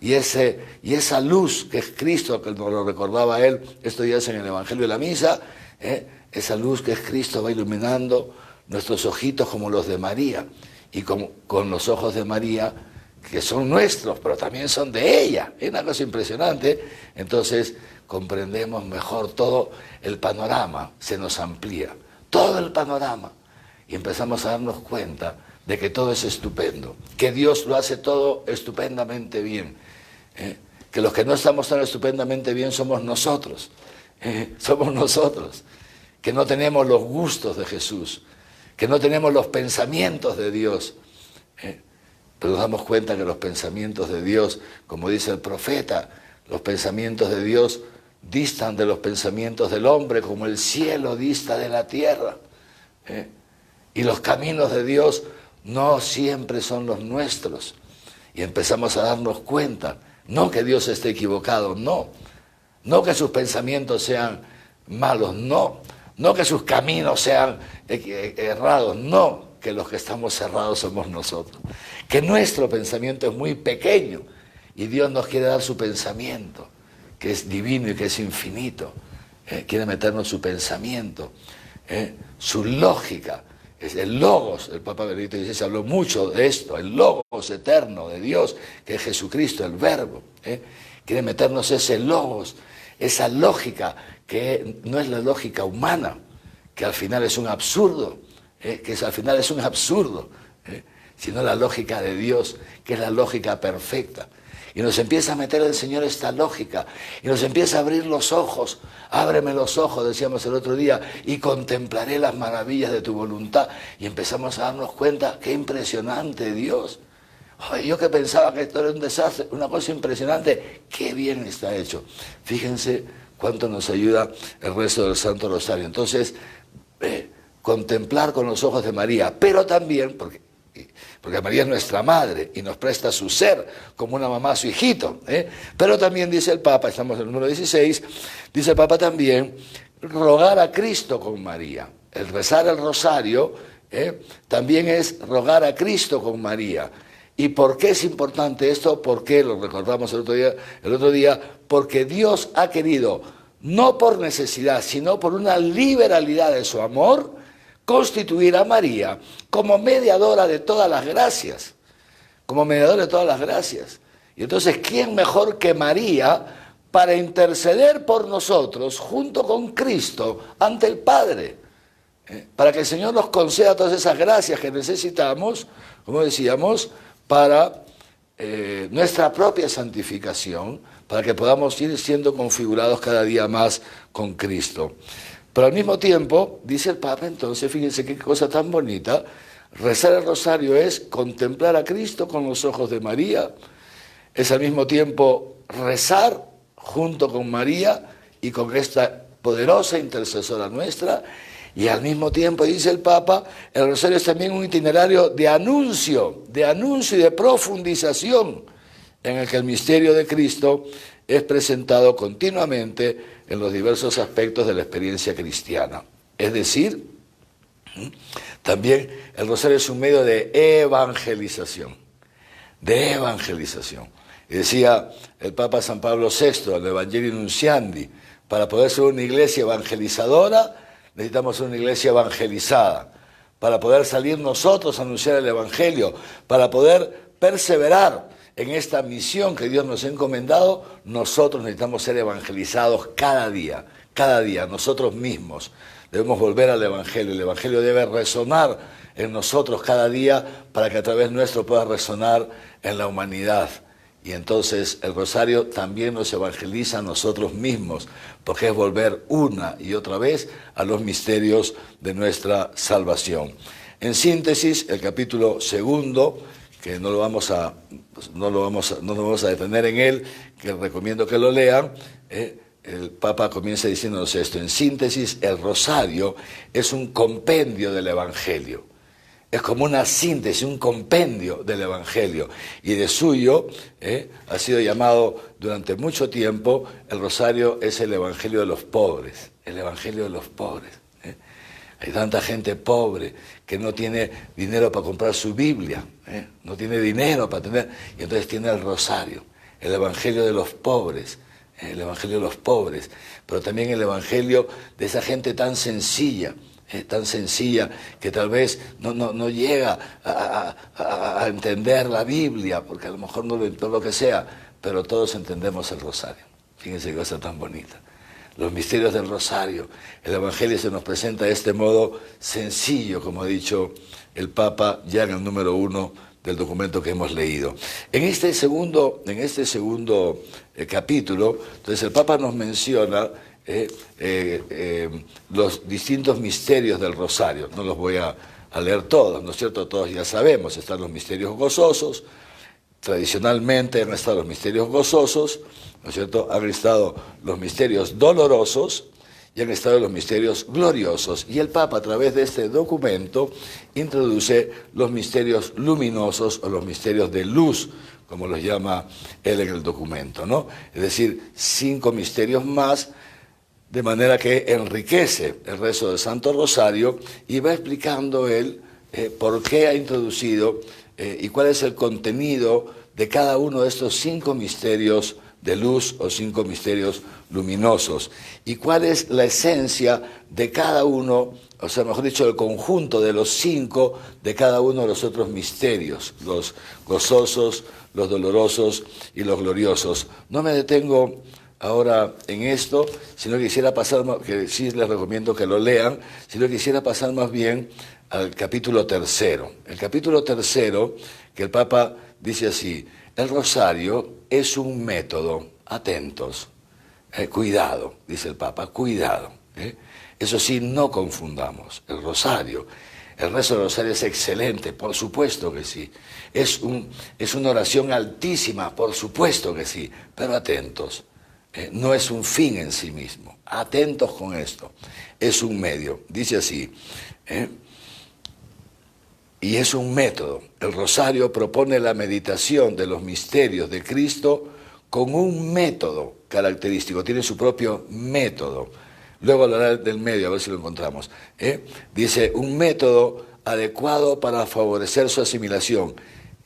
Y esa luz que es Cristo, que nos lo recordaba él estos días en el Evangelio de la Misa, esa luz que es Cristo va iluminando nuestros ojitos como los de María, y con los ojos de María, que son nuestros, pero también son de ella. Es una cosa impresionante. Entonces comprendemos mejor todo el panorama, se nos amplía, todo el panorama, y empezamos a darnos cuenta de que todo es estupendo, que Dios lo hace todo estupendamente bien, que los que no estamos tan estupendamente bien somos nosotros, que no tenemos los gustos de Jesús, que no tenemos los pensamientos de Dios, pero nos damos cuenta que los pensamientos de Dios, como dice el profeta, los pensamientos de Dios distan de los pensamientos del hombre como el cielo dista de la tierra, y los caminos de Dios no siempre son los nuestros, y empezamos a darnos cuenta, no que Dios esté equivocado, no que sus pensamientos sean malos, no que sus caminos sean errados, no, que los que estamos errados somos nosotros, que nuestro pensamiento es muy pequeño y Dios nos quiere dar su pensamiento, que es divino y que es infinito, quiere meternos su pensamiento, su lógica. Es el Logos. El Papa Benedicto XVI habló mucho de esto, el Logos eterno de Dios, que es Jesucristo, el Verbo. Quiere meternos ese Logos, esa lógica que no es la lógica humana, que al final es un absurdo, sino la lógica de Dios, que es la lógica perfecta. Y nos empieza a meter el Señor esta lógica, y nos empieza a abrir los ojos. Ábreme los ojos, decíamos el otro día, y contemplaré las maravillas de tu voluntad. Y empezamos a darnos cuenta, qué impresionante Dios. Ay, yo que pensaba que esto era un desastre, una cosa impresionante, qué bien está hecho. Fíjense cuánto nos ayuda el rezo del Santo Rosario. Entonces, contemplar con los ojos de María, pero también, porque María es nuestra madre y nos presta su ser como una mamá a su hijito, pero también dice el Papa, estamos en el número 16, dice el Papa también, rogar a Cristo con María. El rezar el rosario también es rogar a Cristo con María. ¿Y por qué es importante esto? Porque, lo recordamos el otro día, porque Dios ha querido, no por necesidad, sino por una liberalidad de su amor, constituir a María como mediadora de todas las gracias, Y entonces, ¿quién mejor que María para interceder por nosotros junto con Cristo ante el Padre? Para que el Señor nos conceda todas esas gracias que necesitamos, como decíamos, para nuestra propia santificación, para que podamos ir siendo configurados cada día más con Cristo. Pero al mismo tiempo, dice el Papa, entonces, fíjense qué cosa tan bonita, rezar el rosario es contemplar a Cristo con los ojos de María, es al mismo tiempo rezar junto con María y con esta poderosa intercesora nuestra, y al mismo tiempo, dice el Papa, el rosario es también un itinerario de anuncio y de profundización, en el que el misterio de Cristo es presentado continuamente en los diversos aspectos de la experiencia cristiana. Es decir, también el rosario es un medio de evangelización. Y decía el Papa San Pablo VI, el Evangelii Nunciandi, para poder ser una iglesia evangelizadora, necesitamos ser una iglesia evangelizada. Para poder salir nosotros a anunciar el Evangelio, para poder perseverar en esta misión que Dios nos ha encomendado, nosotros necesitamos ser evangelizados cada día, nosotros mismos. Debemos volver al Evangelio. El Evangelio debe resonar en nosotros cada día para que a través nuestro pueda resonar en la humanidad. Y entonces el rosario también nos evangeliza a nosotros mismos, porque es volver una y otra vez a los misterios de nuestra salvación. En síntesis, el capítulo 2, que no nos vamos a detener en él, que recomiendo que lo lean, el Papa comienza diciéndonos esto: en síntesis, el rosario es un compendio del Evangelio. Es como una síntesis, un compendio del Evangelio. Y de suyo ha sido llamado durante mucho tiempo, el rosario es el Evangelio de los pobres. El Evangelio de los pobres. Hay tanta gente pobre que no tiene dinero para comprar su Biblia. No tiene dinero para tener. Y entonces tiene el rosario. El Evangelio de los pobres. El Evangelio de los pobres. Pero también el Evangelio de esa gente tan sencilla que tal vez no llega a entender la Biblia, porque a lo mejor no lo que sea, pero todos entendemos el rosario. Fíjense qué cosa tan bonita. Los misterios del rosario. El Evangelio se nos presenta de este modo sencillo, como ha dicho el Papa ya en el número 1 del documento que hemos leído. En este segundo capítulo, entonces el Papa nos menciona los distintos misterios del rosario. No los voy a leer todos, ¿no es cierto? Todos ya sabemos, están los misterios gozosos. Tradicionalmente han estado los misterios gozosos, ¿no es cierto? Han estado los misterios dolorosos y han estado los misterios gloriosos. Y el Papa, a través de este documento, introduce los misterios luminosos o los misterios de luz, como los llama él en el documento, ¿no? Es decir, 5 misterios más, de manera que enriquece el rezo del Santo Rosario y va explicando él por qué ha introducido y cuál es el contenido de cada uno de estos 5 misterios de luz o 5 misterios luminosos, y cuál es la esencia de cada uno, o sea, mejor dicho, el conjunto de los 5 de cada uno de los otros misterios, los gozosos, los dolorosos y los gloriosos. No me detengo ahora en esto, sino que quisiera pasar, que sí les recomiendo que lo lean, sino que quisiera pasar más bien al capítulo 3. El capítulo 3, que el Papa dice así: el rosario es un método, atentos, cuidado, dice el Papa, cuidado. Eso sí, no confundamos el rosario. El rezo del rosario es excelente, por supuesto que sí. Es una oración altísima, por supuesto que sí, pero atentos. No es un fin en sí mismo. Atentos con esto. Es un medio. Dice así. Y es un método. El rosario propone la meditación de los misterios de Cristo con un método característico. Tiene su propio método. Luego hablará del medio, a ver si lo encontramos. Dice, un método adecuado para favorecer su asimilación,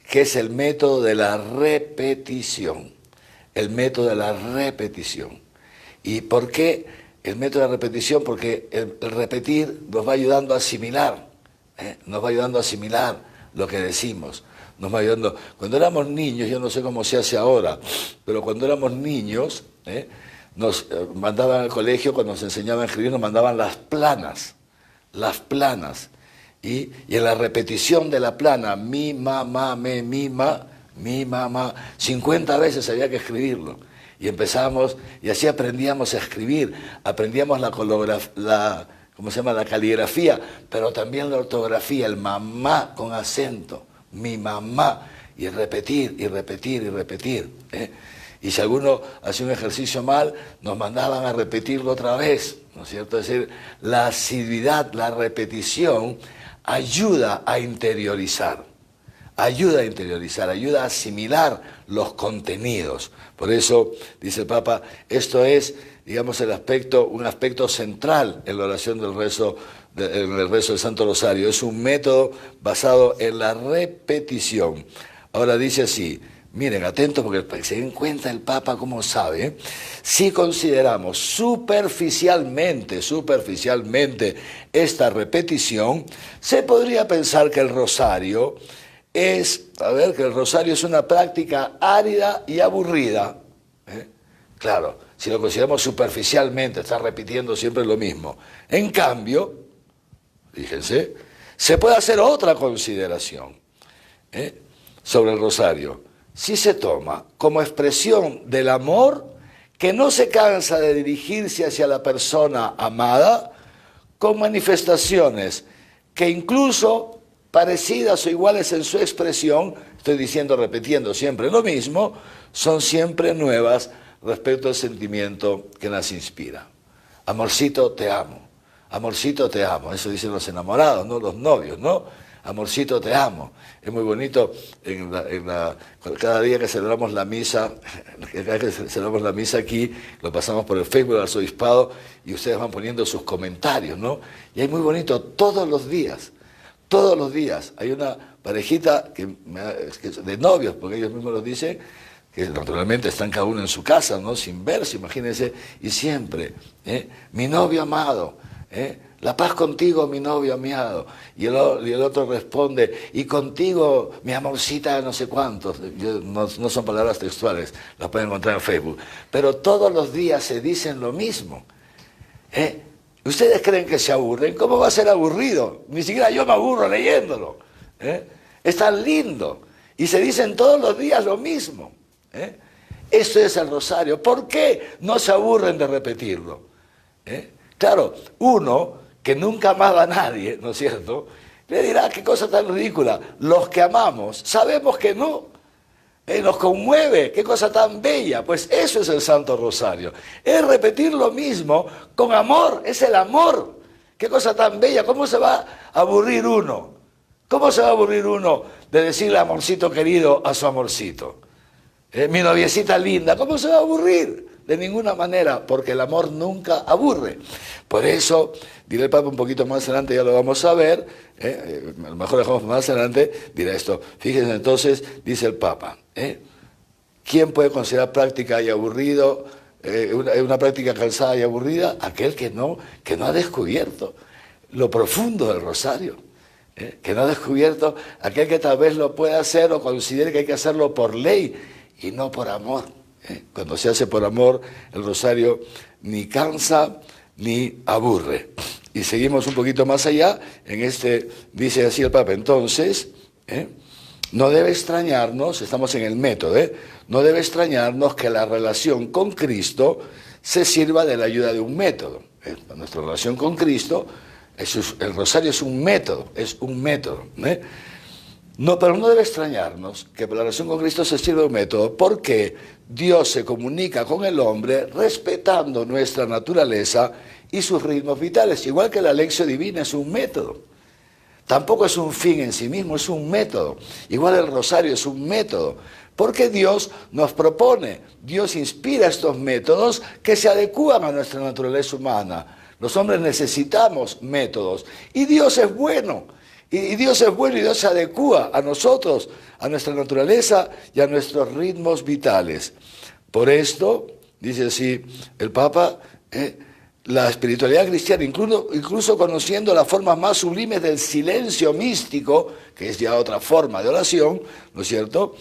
que es el método de la repetición. El método de la repetición. ¿Y por qué el método de la repetición? Porque el repetir nos va ayudando a asimilar, nos va ayudando a asimilar lo que decimos, nos va ayudando. Cuando éramos niños, yo no sé cómo se hace ahora, pero cuando éramos niños, nos mandaban al colegio, cuando nos enseñaban a escribir, nos mandaban las planas, y en la repetición de la plana, mi, ma, me, mi mamá, 50 veces había que escribirlo. Y empezamos, y así aprendíamos a escribir, aprendíamos la caligrafía, pero también la ortografía, el mamá con acento, mi mamá, y repetir, y repetir, y repetir. Y si alguno hacía un ejercicio mal, nos mandaban a repetirlo otra vez, ¿no es cierto? Es decir, la asiduidad, la repetición, ayuda a interiorizar. Ayuda a asimilar los contenidos. Por eso, dice el Papa, esto es, digamos, un aspecto central en la oración en el rezo del Santo Rosario. Es un método basado en la repetición. Ahora dice así, miren, atentos porque se den cuenta el Papa cómo sabe. Si consideramos superficialmente esta repetición, se podría pensar que el rosario es, a ver, que el rosario es una práctica árida y aburrida. Claro, si lo consideramos superficialmente, está repitiendo siempre lo mismo. En cambio, fíjense, se puede hacer otra consideración sobre el rosario. Si se toma como expresión del amor que no se cansa de dirigirse hacia la persona amada, con manifestaciones que incluso parecidas o iguales en su expresión, estoy diciendo, repitiendo siempre lo mismo, son siempre nuevas respecto al sentimiento que las inspira. Amorcito, te amo. Amorcito, te amo. Eso dicen los enamorados, ¿no? Los novios, ¿no? Amorcito, te amo. Es muy bonito, cada día que celebramos la misa, aquí, lo pasamos por el Facebook del Arzobispado y ustedes van poniendo sus comentarios, ¿no? Y es muy bonito todos los días. Hay una parejita de novios, porque ellos mismos lo dicen, que naturalmente están cada uno en su casa, ¿no? Sin verse, imagínense, y siempre, mi novio amado, la paz contigo, mi novio amado. Y el otro responde, y contigo, mi amorcita, no sé cuántos. No son palabras textuales, las pueden encontrar en Facebook. Pero todos los días se dicen lo mismo. ¿Ustedes creen que se aburren? ¿Cómo va a ser aburrido? Ni siquiera yo me aburro leyéndolo. Es tan lindo. Y se dicen todos los días lo mismo. Esto es el rosario. ¿Por qué no se aburren de repetirlo? Claro, uno que nunca amaba a nadie, ¿no es cierto?, le dirá, qué cosa tan ridícula. Los que amamos sabemos que no. Nos conmueve, qué cosa tan bella. Pues eso es el Santo Rosario. Es repetir lo mismo con amor, es el amor. Qué cosa tan bella. ¿Cómo se va a aburrir uno? ¿Cómo se va a aburrir uno de decirle amorcito querido a su amorcito? Mi noviecita linda, ¿cómo se va a aburrir? De ninguna manera, porque el amor nunca aburre. Por eso, diré el Papa un poquito más adelante, ya lo vamos a ver, a lo mejor dejamos más adelante, dirá esto. Fíjense entonces, dice el Papa, ¿quién puede considerar práctica y aburrido, una práctica cansada y aburrida? Aquel que no ha descubierto lo profundo del rosario. Que no ha descubierto, aquel que tal vez lo pueda hacer o considere que hay que hacerlo por ley y no por amor. Cuando se hace por amor, el rosario ni cansa ni aburre. Y seguimos un poquito más allá, dice así el Papa, entonces, no debe extrañarnos, estamos en el método, no debe extrañarnos que la relación con Cristo se sirva de la ayuda de un método. Nuestra relación con Cristo, el rosario es un método, No, pero no debe extrañarnos que la relación con Cristo se sirva de un método, porque Dios se comunica con el hombre respetando nuestra naturaleza y sus ritmos vitales, igual que la lección divina es un método. Tampoco es un fin en sí mismo, es un método. Igual el rosario es un método, porque Dios nos propone, Dios inspira estos métodos que se adecúan a nuestra naturaleza humana. Los hombres necesitamos métodos y Dios es bueno. Y Dios es bueno y Dios se adecúa a nosotros, a nuestra naturaleza y a nuestros ritmos vitales. Por esto, dice así el Papa, la espiritualidad cristiana, incluso conociendo las formas más sublimes del silencio místico, que es ya otra forma de oración, ¿no es cierto?,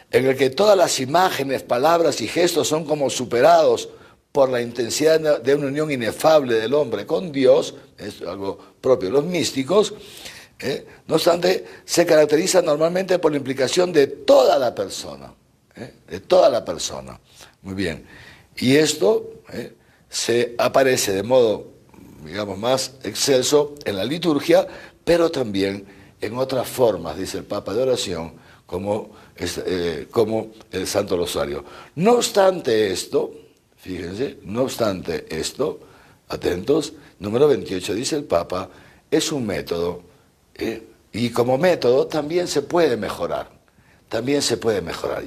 en el que todas las imágenes, palabras y gestos son como superados por la intensidad de una unión inefable del hombre con Dios, es algo propio de los místicos. No obstante, se caracteriza normalmente por la implicación de toda la persona, Muy bien. Y esto se aparece de modo, digamos, más excelso en la liturgia, pero también en otras formas, dice el Papa, de oración, como el Santo Rosario. No obstante esto, fíjense, atentos, número 28, dice el Papa, es un método, y como método también se puede mejorar.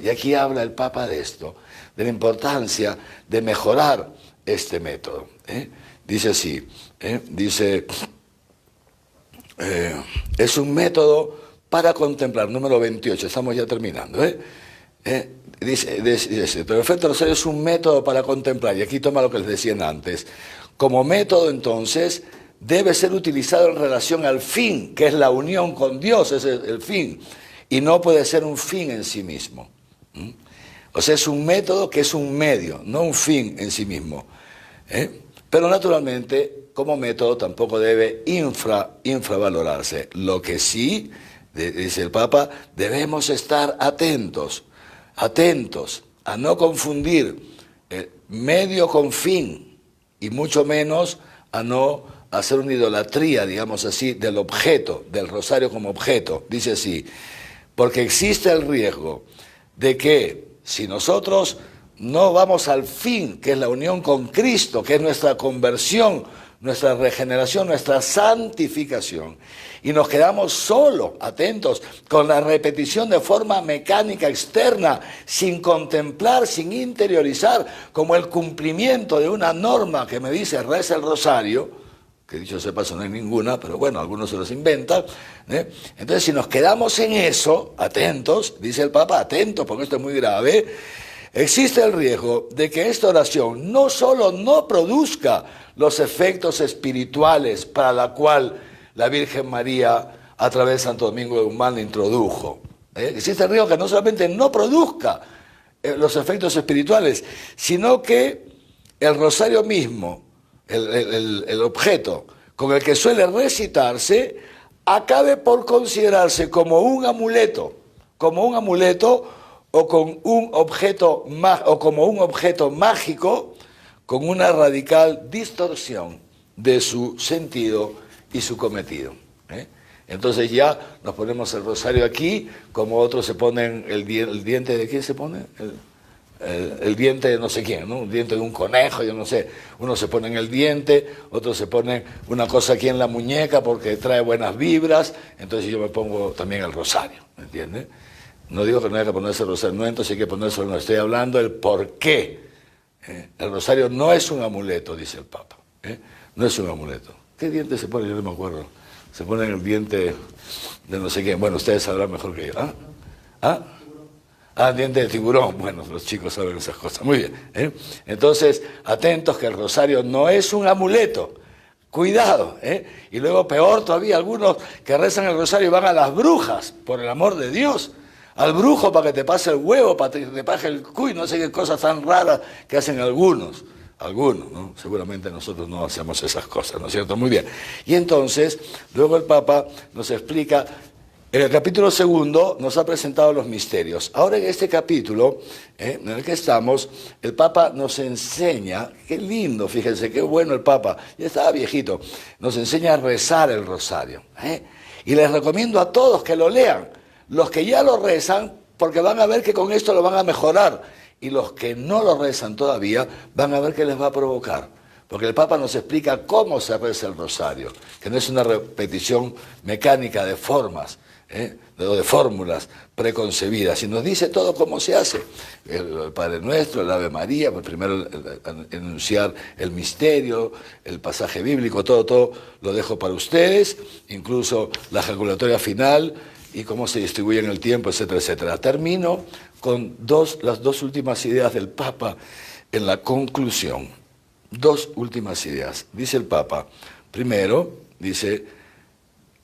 Y aquí habla el Papa de esto, de la importancia de mejorar este método. Dice así, es un método para contemplar, número 28, estamos ya terminando. Dice, pero el efecto rosario es un método para contemplar, y aquí toma lo que les decían antes. Como método, entonces, debe ser utilizado en relación al fin, que es la unión con Dios, ese es el fin, y no puede ser un fin en sí mismo. O sea, es un método que es un medio, no un fin en sí mismo. Pero naturalmente, como método, tampoco debe infravalorarse. Lo que sí, dice el Papa, debemos estar atentos a no confundir medio con fin, y mucho menos a no hacer una idolatría, digamos así, del objeto, del rosario como objeto. Dice así, porque existe el riesgo de que si nosotros no vamos al fin, que es la unión con Cristo, que es nuestra conversión, nuestra regeneración, nuestra santificación, y nos quedamos solo atentos con la repetición de forma mecánica externa, sin contemplar, sin interiorizar, como el cumplimiento de una norma que me dice reza el rosario, que dicho sea paso no hay ninguna, pero bueno, algunos se los inventan. Entonces, si nos quedamos en eso, atentos, dice el Papa, atentos, porque esto es muy grave, existe el riesgo de que esta oración no solo no produzca los efectos espirituales para la cual la Virgen María a través de Santo Domingo de Guzmán introdujo. Existe el riesgo que no solamente no produzca los efectos espirituales, sino que el rosario mismo, el objeto con el que suele recitarse, acabe por considerarse como un amuleto o con un objeto o como un objeto mágico con una radical distorsión de su sentido y su cometido. Entonces ya nos ponemos el rosario aquí, como otros se ponen el diente de ¿quién se pone? El diente de no sé quién, ¿no? Un diente de un conejo, yo no sé. Uno se pone en el diente, otro se pone una cosa aquí en la muñeca porque trae buenas vibras, entonces yo me pongo también el rosario, ¿me entiendes? No digo que no haya que ponerse el rosario, no, entonces hay que ponerse, no estoy hablando del por qué. El rosario no es un amuleto, dice el Papa, no es un amuleto. ¿Qué diente se pone? Yo no me acuerdo. Se pone en el diente de no sé quién. Bueno, ustedes sabrán mejor que yo. Diente de tiburón. Bueno, los chicos saben esas cosas. Muy bien. Entonces, atentos que el rosario no es un amuleto. Cuidado. Y luego, peor todavía, algunos que rezan el rosario van a las brujas, por el amor de Dios. Al brujo para que te pase el huevo, para que te pase el cuy, no sé qué cosas tan raras que hacen algunos, ¿no? Seguramente nosotros no hacemos esas cosas, ¿no es cierto? Muy bien. Y entonces, luego el Papa nos explica, en el capítulo 2 nos ha presentado los misterios. Ahora en este capítulo en el que estamos, el Papa nos enseña, qué lindo, fíjense, qué bueno el Papa, ya estaba viejito, nos enseña a rezar el rosario. Y les recomiendo a todos que lo lean, los que ya lo rezan, porque van a ver que con esto lo van a mejorar, y los que no lo rezan todavía, van a ver que les va a provocar. Porque el Papa nos explica cómo se reza el rosario, que no es una repetición mecánica de formas, de fórmulas preconcebidas, y nos dice todo cómo se hace. El Padre Nuestro, el Ave María, pues primero enunciar el misterio, el pasaje bíblico, todo lo dejo para ustedes, incluso la ejaculatoria final, y cómo se distribuye en el tiempo, etcétera, etcétera. Termino con las dos últimas ideas del Papa en la conclusión. Dos últimas ideas. Dice el Papa, primero, dice,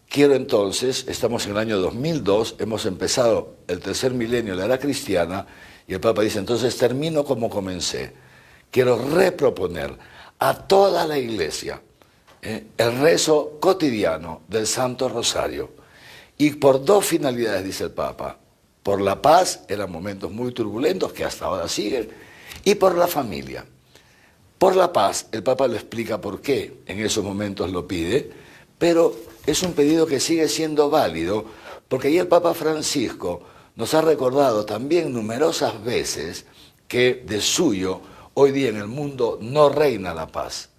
quiero entonces, estamos en el año 2002, hemos empezado el tercer milenio de la era cristiana, y el Papa dice, entonces termino como comencé. Quiero reproponer a toda la Iglesia el rezo cotidiano del Santo Rosario. Y por dos finalidades, dice el Papa, por la paz, eran momentos muy turbulentos que hasta ahora siguen, y por la familia. Por la paz, el Papa lo explica por qué en esos momentos lo pide, pero es un pedido que sigue siendo válido, porque ahí el Papa Francisco nos ha recordado también numerosas veces que de suyo, hoy día en el mundo no reina la paz.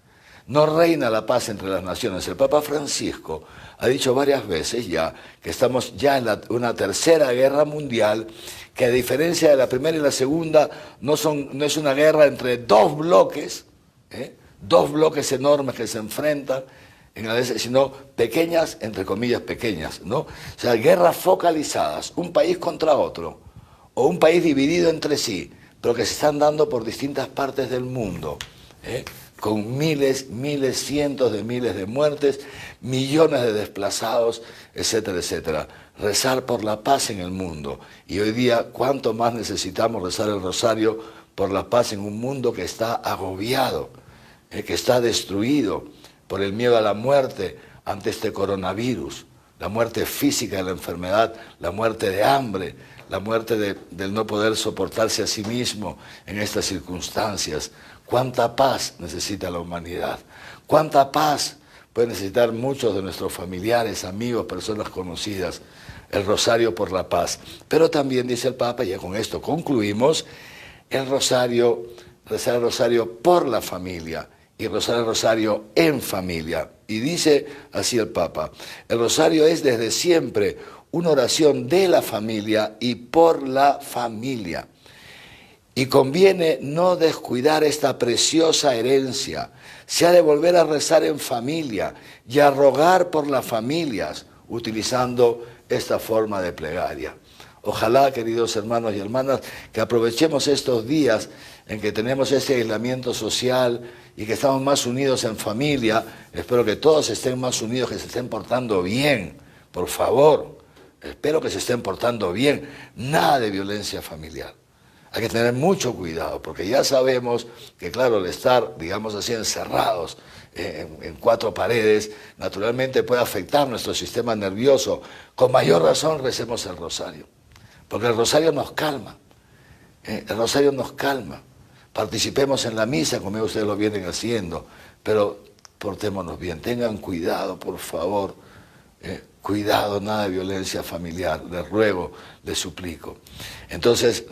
No reina la paz entre las naciones. El Papa Francisco ha dicho varias veces ya que estamos ya en una tercera guerra mundial, que a diferencia de la primera y la segunda no es una guerra entre dos bloques enormes que se enfrentan, sino pequeñas, entre comillas pequeñas, ¿no? O sea, guerras focalizadas, un país contra otro, o un país dividido entre sí, pero que se están dando por distintas partes del mundo. con miles, cientos de miles de muertes, millones de desplazados, etcétera, etcétera. Rezar por la paz en el mundo. Y hoy día, ¿cuánto más necesitamos rezar el rosario por la paz en un mundo que está agobiado, que está destruido por el miedo a la muerte ante este coronavirus? La muerte física de la enfermedad, la muerte de hambre, la muerte del no poder soportarse a sí mismo en estas circunstancias. ¿Cuánta paz necesita la humanidad? ¿Cuánta paz pueden necesitar muchos de nuestros familiares, amigos, personas conocidas? El rosario por la paz. Pero también dice el Papa, y ya con esto concluimos, el rosario, rezar el rosario por la familia y rezar el rosario en familia. Y dice así el Papa, el rosario es desde siempre una oración de la familia y por la familia. Y conviene no descuidar esta preciosa herencia. Se ha de volver a rezar en familia y a rogar por las familias, utilizando esta forma de plegaria. Ojalá, queridos hermanos y hermanas, que aprovechemos estos días en que tenemos ese aislamiento social y que estamos más unidos en familia. Espero que todos estén más unidos, que se estén portando bien, por favor. Espero que se estén portando bien. Nada de violencia familiar. Hay que tener mucho cuidado, porque ya sabemos que, claro, el estar, digamos así, encerrados en cuatro paredes, naturalmente puede afectar nuestro sistema nervioso. Con mayor razón recemos el rosario, porque el rosario nos calma. El rosario nos calma. Participemos en la misa, como ustedes lo vienen haciendo, pero portémonos bien. Tengan cuidado, por favor. Cuidado, nada de violencia familiar, les ruego, les suplico. Entonces,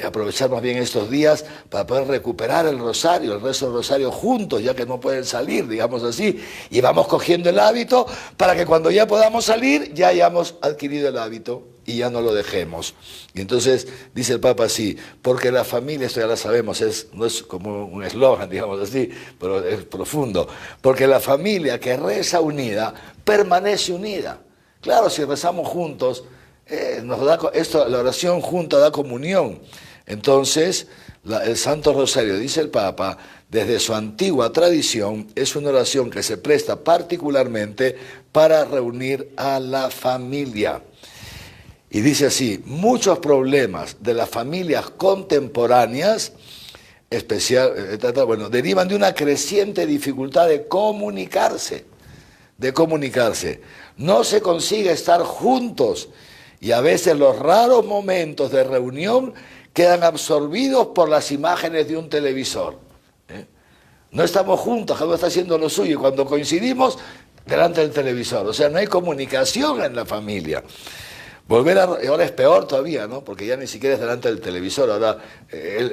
aprovechar más bien estos días para poder recuperar el rosario, el rezo del rosario juntos, ya que no pueden salir, digamos así, y vamos cogiendo el hábito para que cuando ya podamos salir, ya hayamos adquirido el hábito y ya no lo dejemos. Y entonces, dice el Papa así, porque la familia, esto ya lo sabemos, no es como un eslogan, digamos así, pero es profundo, porque la familia que reza unida, permanece unida. Claro, si rezamos juntos, la oración junta da comunión. Entonces, el Santo Rosario, dice el Papa, desde su antigua tradición, es una oración que se presta particularmente para reunir a la familia. Y dice así, muchos problemas de las familias contemporáneas, derivan de una creciente dificultad de comunicarse. No se consigue estar juntos y a veces los raros momentos de reunión quedan absorbidos por las imágenes de un televisor. No estamos juntos, cada uno está haciendo lo suyo y cuando coincidimos, delante del televisor. O sea, no hay comunicación en la familia. Ahora es peor todavía, ¿no? Porque ya ni siquiera es delante del televisor. Ahora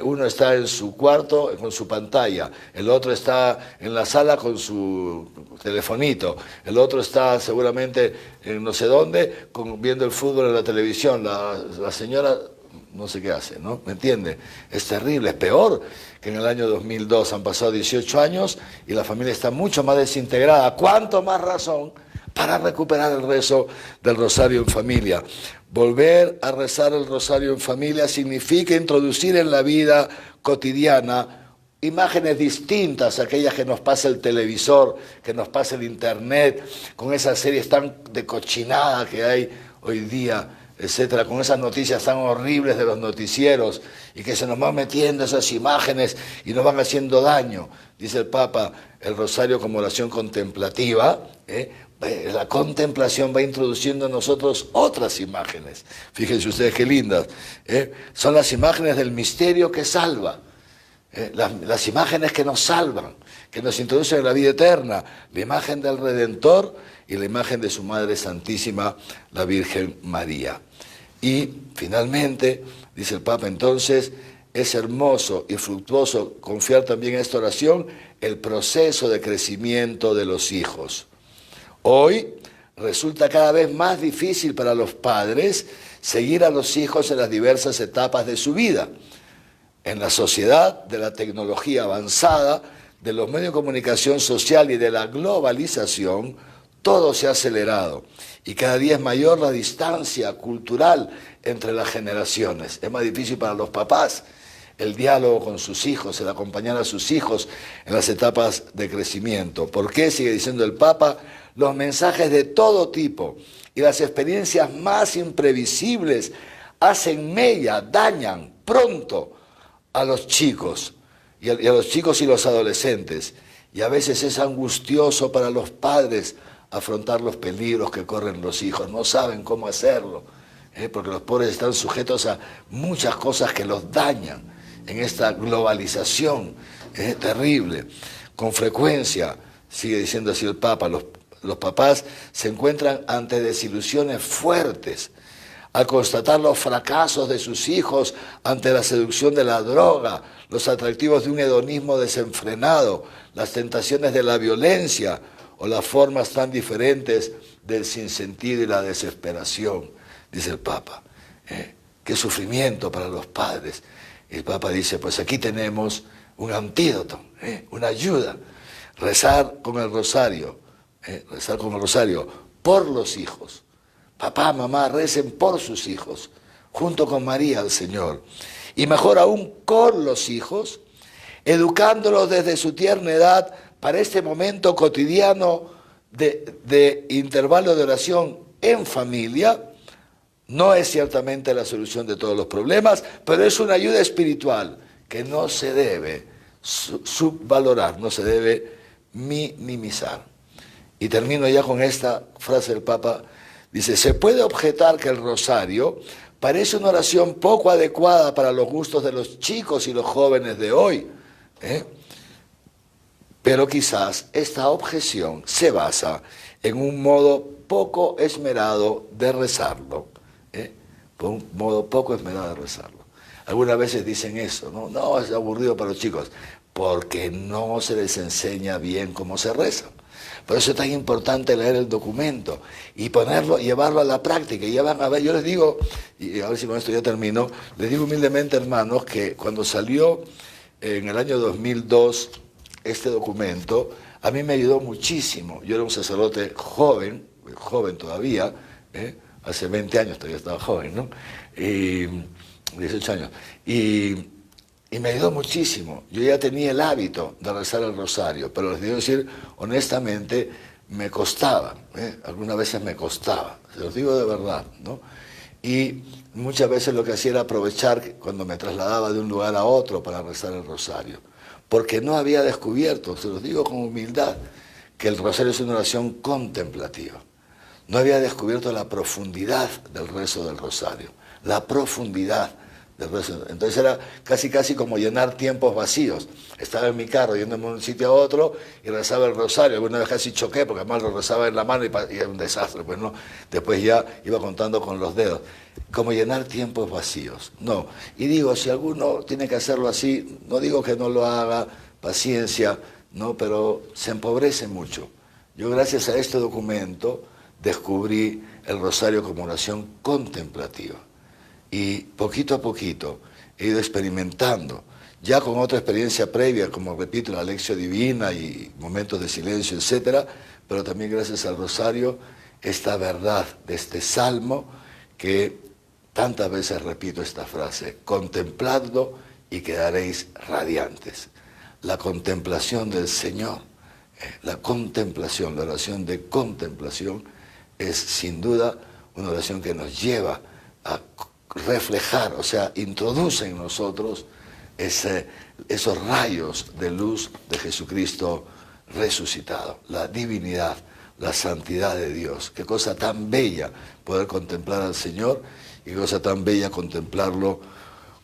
uno está en su cuarto con su pantalla, el otro está en la sala con su telefonito, el otro está seguramente en no sé dónde viendo el fútbol en la televisión. La señora no sé qué hace, ¿no? ¿Me entiende? Es terrible, es peor que en el año 2002. Han pasado 18 años y la familia está mucho más desintegrada. ¿Cuánto más razón para recuperar el rezo del rosario en familia? Volver a rezar el rosario en familia significa introducir en la vida cotidiana imágenes distintas a aquellas que nos pasa el televisor, que nos pasa el internet, con esas series tan de cochinada que hay hoy día, etcétera, con esas noticias tan horribles de los noticieros y que se nos van metiendo esas imágenes y nos van haciendo daño. Dice el Papa, el rosario como oración contemplativa, la contemplación va introduciendo en nosotros otras imágenes. Fíjense ustedes qué lindas. Son las imágenes del misterio que salva. Las imágenes que nos salvan, que nos introducen en la vida eterna. La imagen del Redentor y la imagen de su Madre Santísima, la Virgen María. Y finalmente, dice el Papa entonces, es hermoso y fructuoso confiar también en esta oración el proceso de crecimiento de los hijos. Hoy resulta cada vez más difícil para los padres seguir a los hijos en las diversas etapas de su vida. En la sociedad de la tecnología avanzada, de los medios de comunicación social y de la globalización, todo se ha acelerado y cada día es mayor la distancia cultural entre las generaciones. Es más difícil para los papás el diálogo con sus hijos, el acompañar a sus hijos en las etapas de crecimiento. ¿Por qué? Sigue diciendo el Papa, los mensajes de todo tipo y las experiencias más imprevisibles hacen mella, dañan pronto a los chicos, y a los chicos y los adolescentes. Y a veces es angustioso para los padres afrontar los peligros que corren los hijos. No saben cómo hacerlo, porque los pobres están sujetos a muchas cosas que los dañan en esta globalización terrible. Con frecuencia, sigue diciendo así el Papa, los papás se encuentran ante desilusiones fuertes al constatar los fracasos de sus hijos ante la seducción de la droga, los atractivos de un hedonismo desenfrenado, las tentaciones de la violencia o las formas tan diferentes del sinsentido y la desesperación, dice el Papa. Qué sufrimiento para los padres. El Papa dice, pues aquí tenemos un antídoto, una ayuda. Rezar con el rosario por los hijos. Papá, mamá, recen por sus hijos, junto con María al Señor. Y mejor aún con los hijos, educándolos desde su tierna edad para este momento cotidiano de intervalo de oración en familia. No es ciertamente la solución de todos los problemas, pero es una ayuda espiritual que no se debe subvalorar, no se debe minimizar. Y termino ya con esta frase del Papa. Dice, se puede objetar que el rosario parece una oración poco adecuada para los gustos de los chicos y los jóvenes de hoy, pero quizás esta objeción se basa en un modo poco esmerado de rezarlo, por un modo poco esmerado de rezarlo. Algunas veces dicen eso, no, es aburrido para los chicos, porque no se les enseña bien cómo se reza. Por eso es tan importante leer el documento y llevarlo a la práctica. Y ya van a ver, yo les digo, y a ver si con esto ya termino, les digo humildemente, hermanos, que cuando salió en el año 2002 este documento, a mí me ayudó muchísimo. Yo era un sacerdote joven todavía, hace 20 años todavía estaba joven, ¿no? Y 18 años. Y me ayudó muchísimo. Yo ya tenía el hábito de rezar el rosario, pero les digo decir, honestamente, me costaba. Algunas veces me costaba, se los digo de verdad, ¿no? Y muchas veces lo que hacía era aprovechar cuando me trasladaba de un lugar a otro para rezar el rosario, porque no había descubierto, se los digo con humildad, que el rosario es una oración contemplativa. No había descubierto la profundidad del rezo del rosario, la profundidad. Entonces era casi como llenar tiempos vacíos. Estaba en mi carro yéndome de un sitio a otro y rezaba el rosario. Alguna vez casi choqué porque además lo rezaba en la mano y era un desastre. Pues no, después ya iba contando con los dedos. Como llenar tiempos vacíos. No. Y digo, si alguno tiene que hacerlo así, no digo que no lo haga, paciencia, no, pero se empobrece mucho. Yo gracias a este documento descubrí el rosario como oración contemplativa. Y poquito a poquito he ido experimentando, ya con otra experiencia previa, como repito, la lección divina y momentos de silencio, etcétera, pero también gracias al rosario, esta verdad de este salmo que tantas veces repito esta frase, contempladlo y quedaréis radiantes. La contemplación del Señor, la contemplación, la oración de contemplación es sin duda una oración que nos lleva a reflejar, o sea, introduce en nosotros esos rayos de luz de Jesucristo resucitado, la divinidad, la santidad de Dios. Qué cosa tan bella poder contemplar al Señor y qué cosa tan bella contemplarlo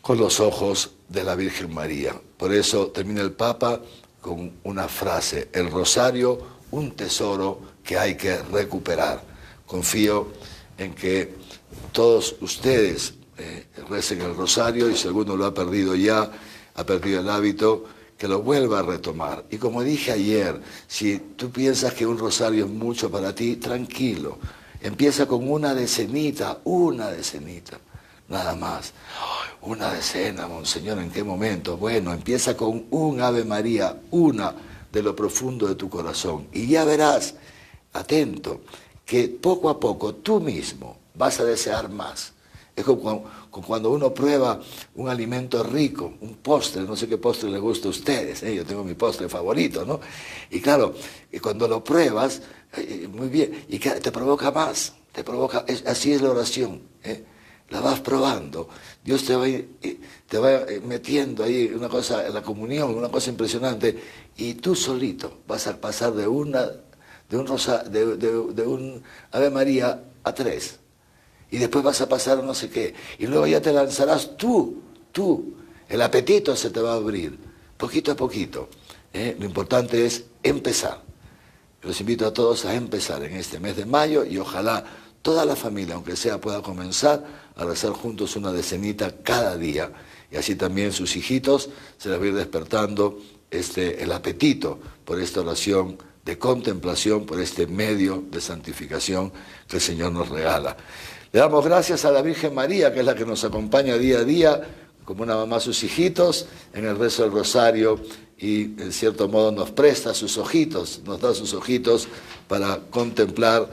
con los ojos de la Virgen María. Por eso termina el Papa con una frase, el rosario, un tesoro que hay que recuperar. Confío en que todos ustedes recen el rosario y si alguno lo ha perdido ya, ha perdido el hábito, que lo vuelva a retomar. Y como dije ayer, si tú piensas que un rosario es mucho para ti, tranquilo. Empieza con una decenita, nada más. Una decena, monseñor, ¿en qué momento? Bueno, empieza con un Ave María, una de lo profundo de tu corazón. Y ya verás, atento, que poco a poco tú mismo vas a desear más. Es como cuando uno prueba un alimento rico, un postre, no sé qué postre les gusta a ustedes, yo tengo mi postre favorito, ¿no? Y claro, y cuando lo pruebas, muy bien, y te provoca más, así es la oración, la vas probando, Dios te va metiendo ahí una cosa, en la comunión, una cosa impresionante, y tú solito vas a pasar de un Ave María a 3. Y después vas a pasar a no sé qué. Y luego ya te lanzarás tú. El apetito se te va a abrir, poquito a poquito. Lo importante es empezar. Los invito a todos a empezar en este mes de mayo y ojalá toda la familia, aunque sea, pueda comenzar a rezar juntos una decenita cada día. Y así también sus hijitos se les va a ir despertando el apetito por esta oración de contemplación, por este medio de santificación que el Señor nos regala. Le damos gracias a la Virgen María, que es la que nos acompaña día a día, como una mamá a sus hijitos, en el rezo del rosario, y en cierto modo nos presta sus ojitos, nos da sus ojitos para contemplar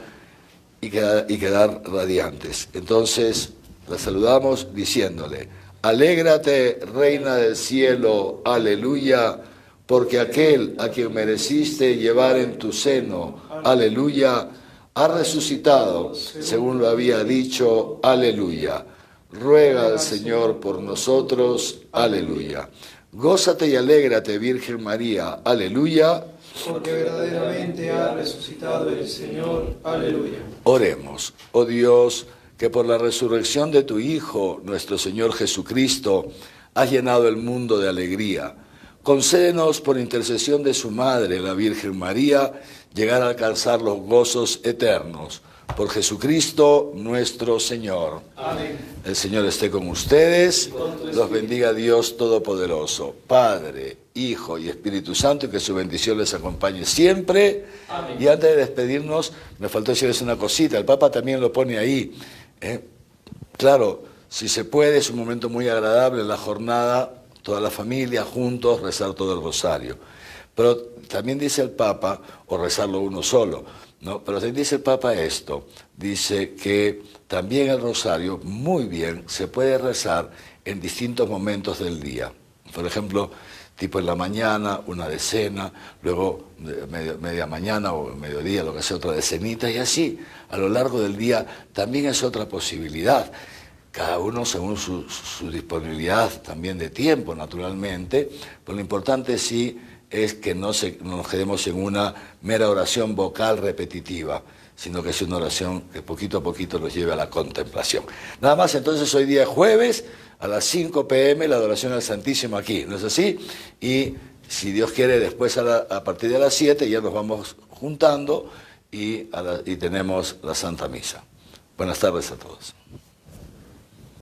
y quedar radiantes. Entonces, la saludamos diciéndole: alégrate, Reina del Cielo, aleluya, porque aquel a quien mereciste llevar en tu seno, aleluya, ha resucitado, según lo había dicho, aleluya. Ruega al Señor por nosotros, aleluya. Gózate y alégrate, Virgen María, aleluya. Porque verdaderamente ha resucitado el Señor, aleluya. Oremos, oh Dios, que por la resurrección de tu Hijo, nuestro Señor Jesucristo, has llenado el mundo de alegría. Concédenos, por intercesión de su Madre, la Virgen María, llegar a alcanzar los gozos eternos. Por Jesucristo nuestro Señor. Amén. El Señor esté con ustedes. Los bendiga Dios Todopoderoso, Padre, Hijo y Espíritu Santo, y que su bendición les acompañe siempre. Amén. Y antes de despedirnos, me faltó decirles una cosita. El Papa también lo pone ahí. Claro, si se puede, es un momento muy agradable en la jornada, toda la familia juntos, rezar todo el rosario. Pero también dice el Papa, o rezarlo uno solo, ¿no? Pero también dice el Papa esto, dice que también el rosario, muy bien, se puede rezar en distintos momentos del día. Por ejemplo, tipo en la mañana, una decena, luego media mañana o mediodía, lo que sea, otra decenita, y así, a lo largo del día, también es otra posibilidad. Cada uno según su disponibilidad también de tiempo, naturalmente, pero lo importante sí es que no nos quedemos en una mera oración vocal repetitiva, sino que es una oración que poquito a poquito nos lleve a la contemplación. Nada más, entonces hoy día jueves, a las 5 p.m, la adoración al Santísimo aquí, ¿no es así? Y si Dios quiere, después a partir de las 7 ya nos vamos juntando y tenemos la Santa Misa. Buenas tardes a todos.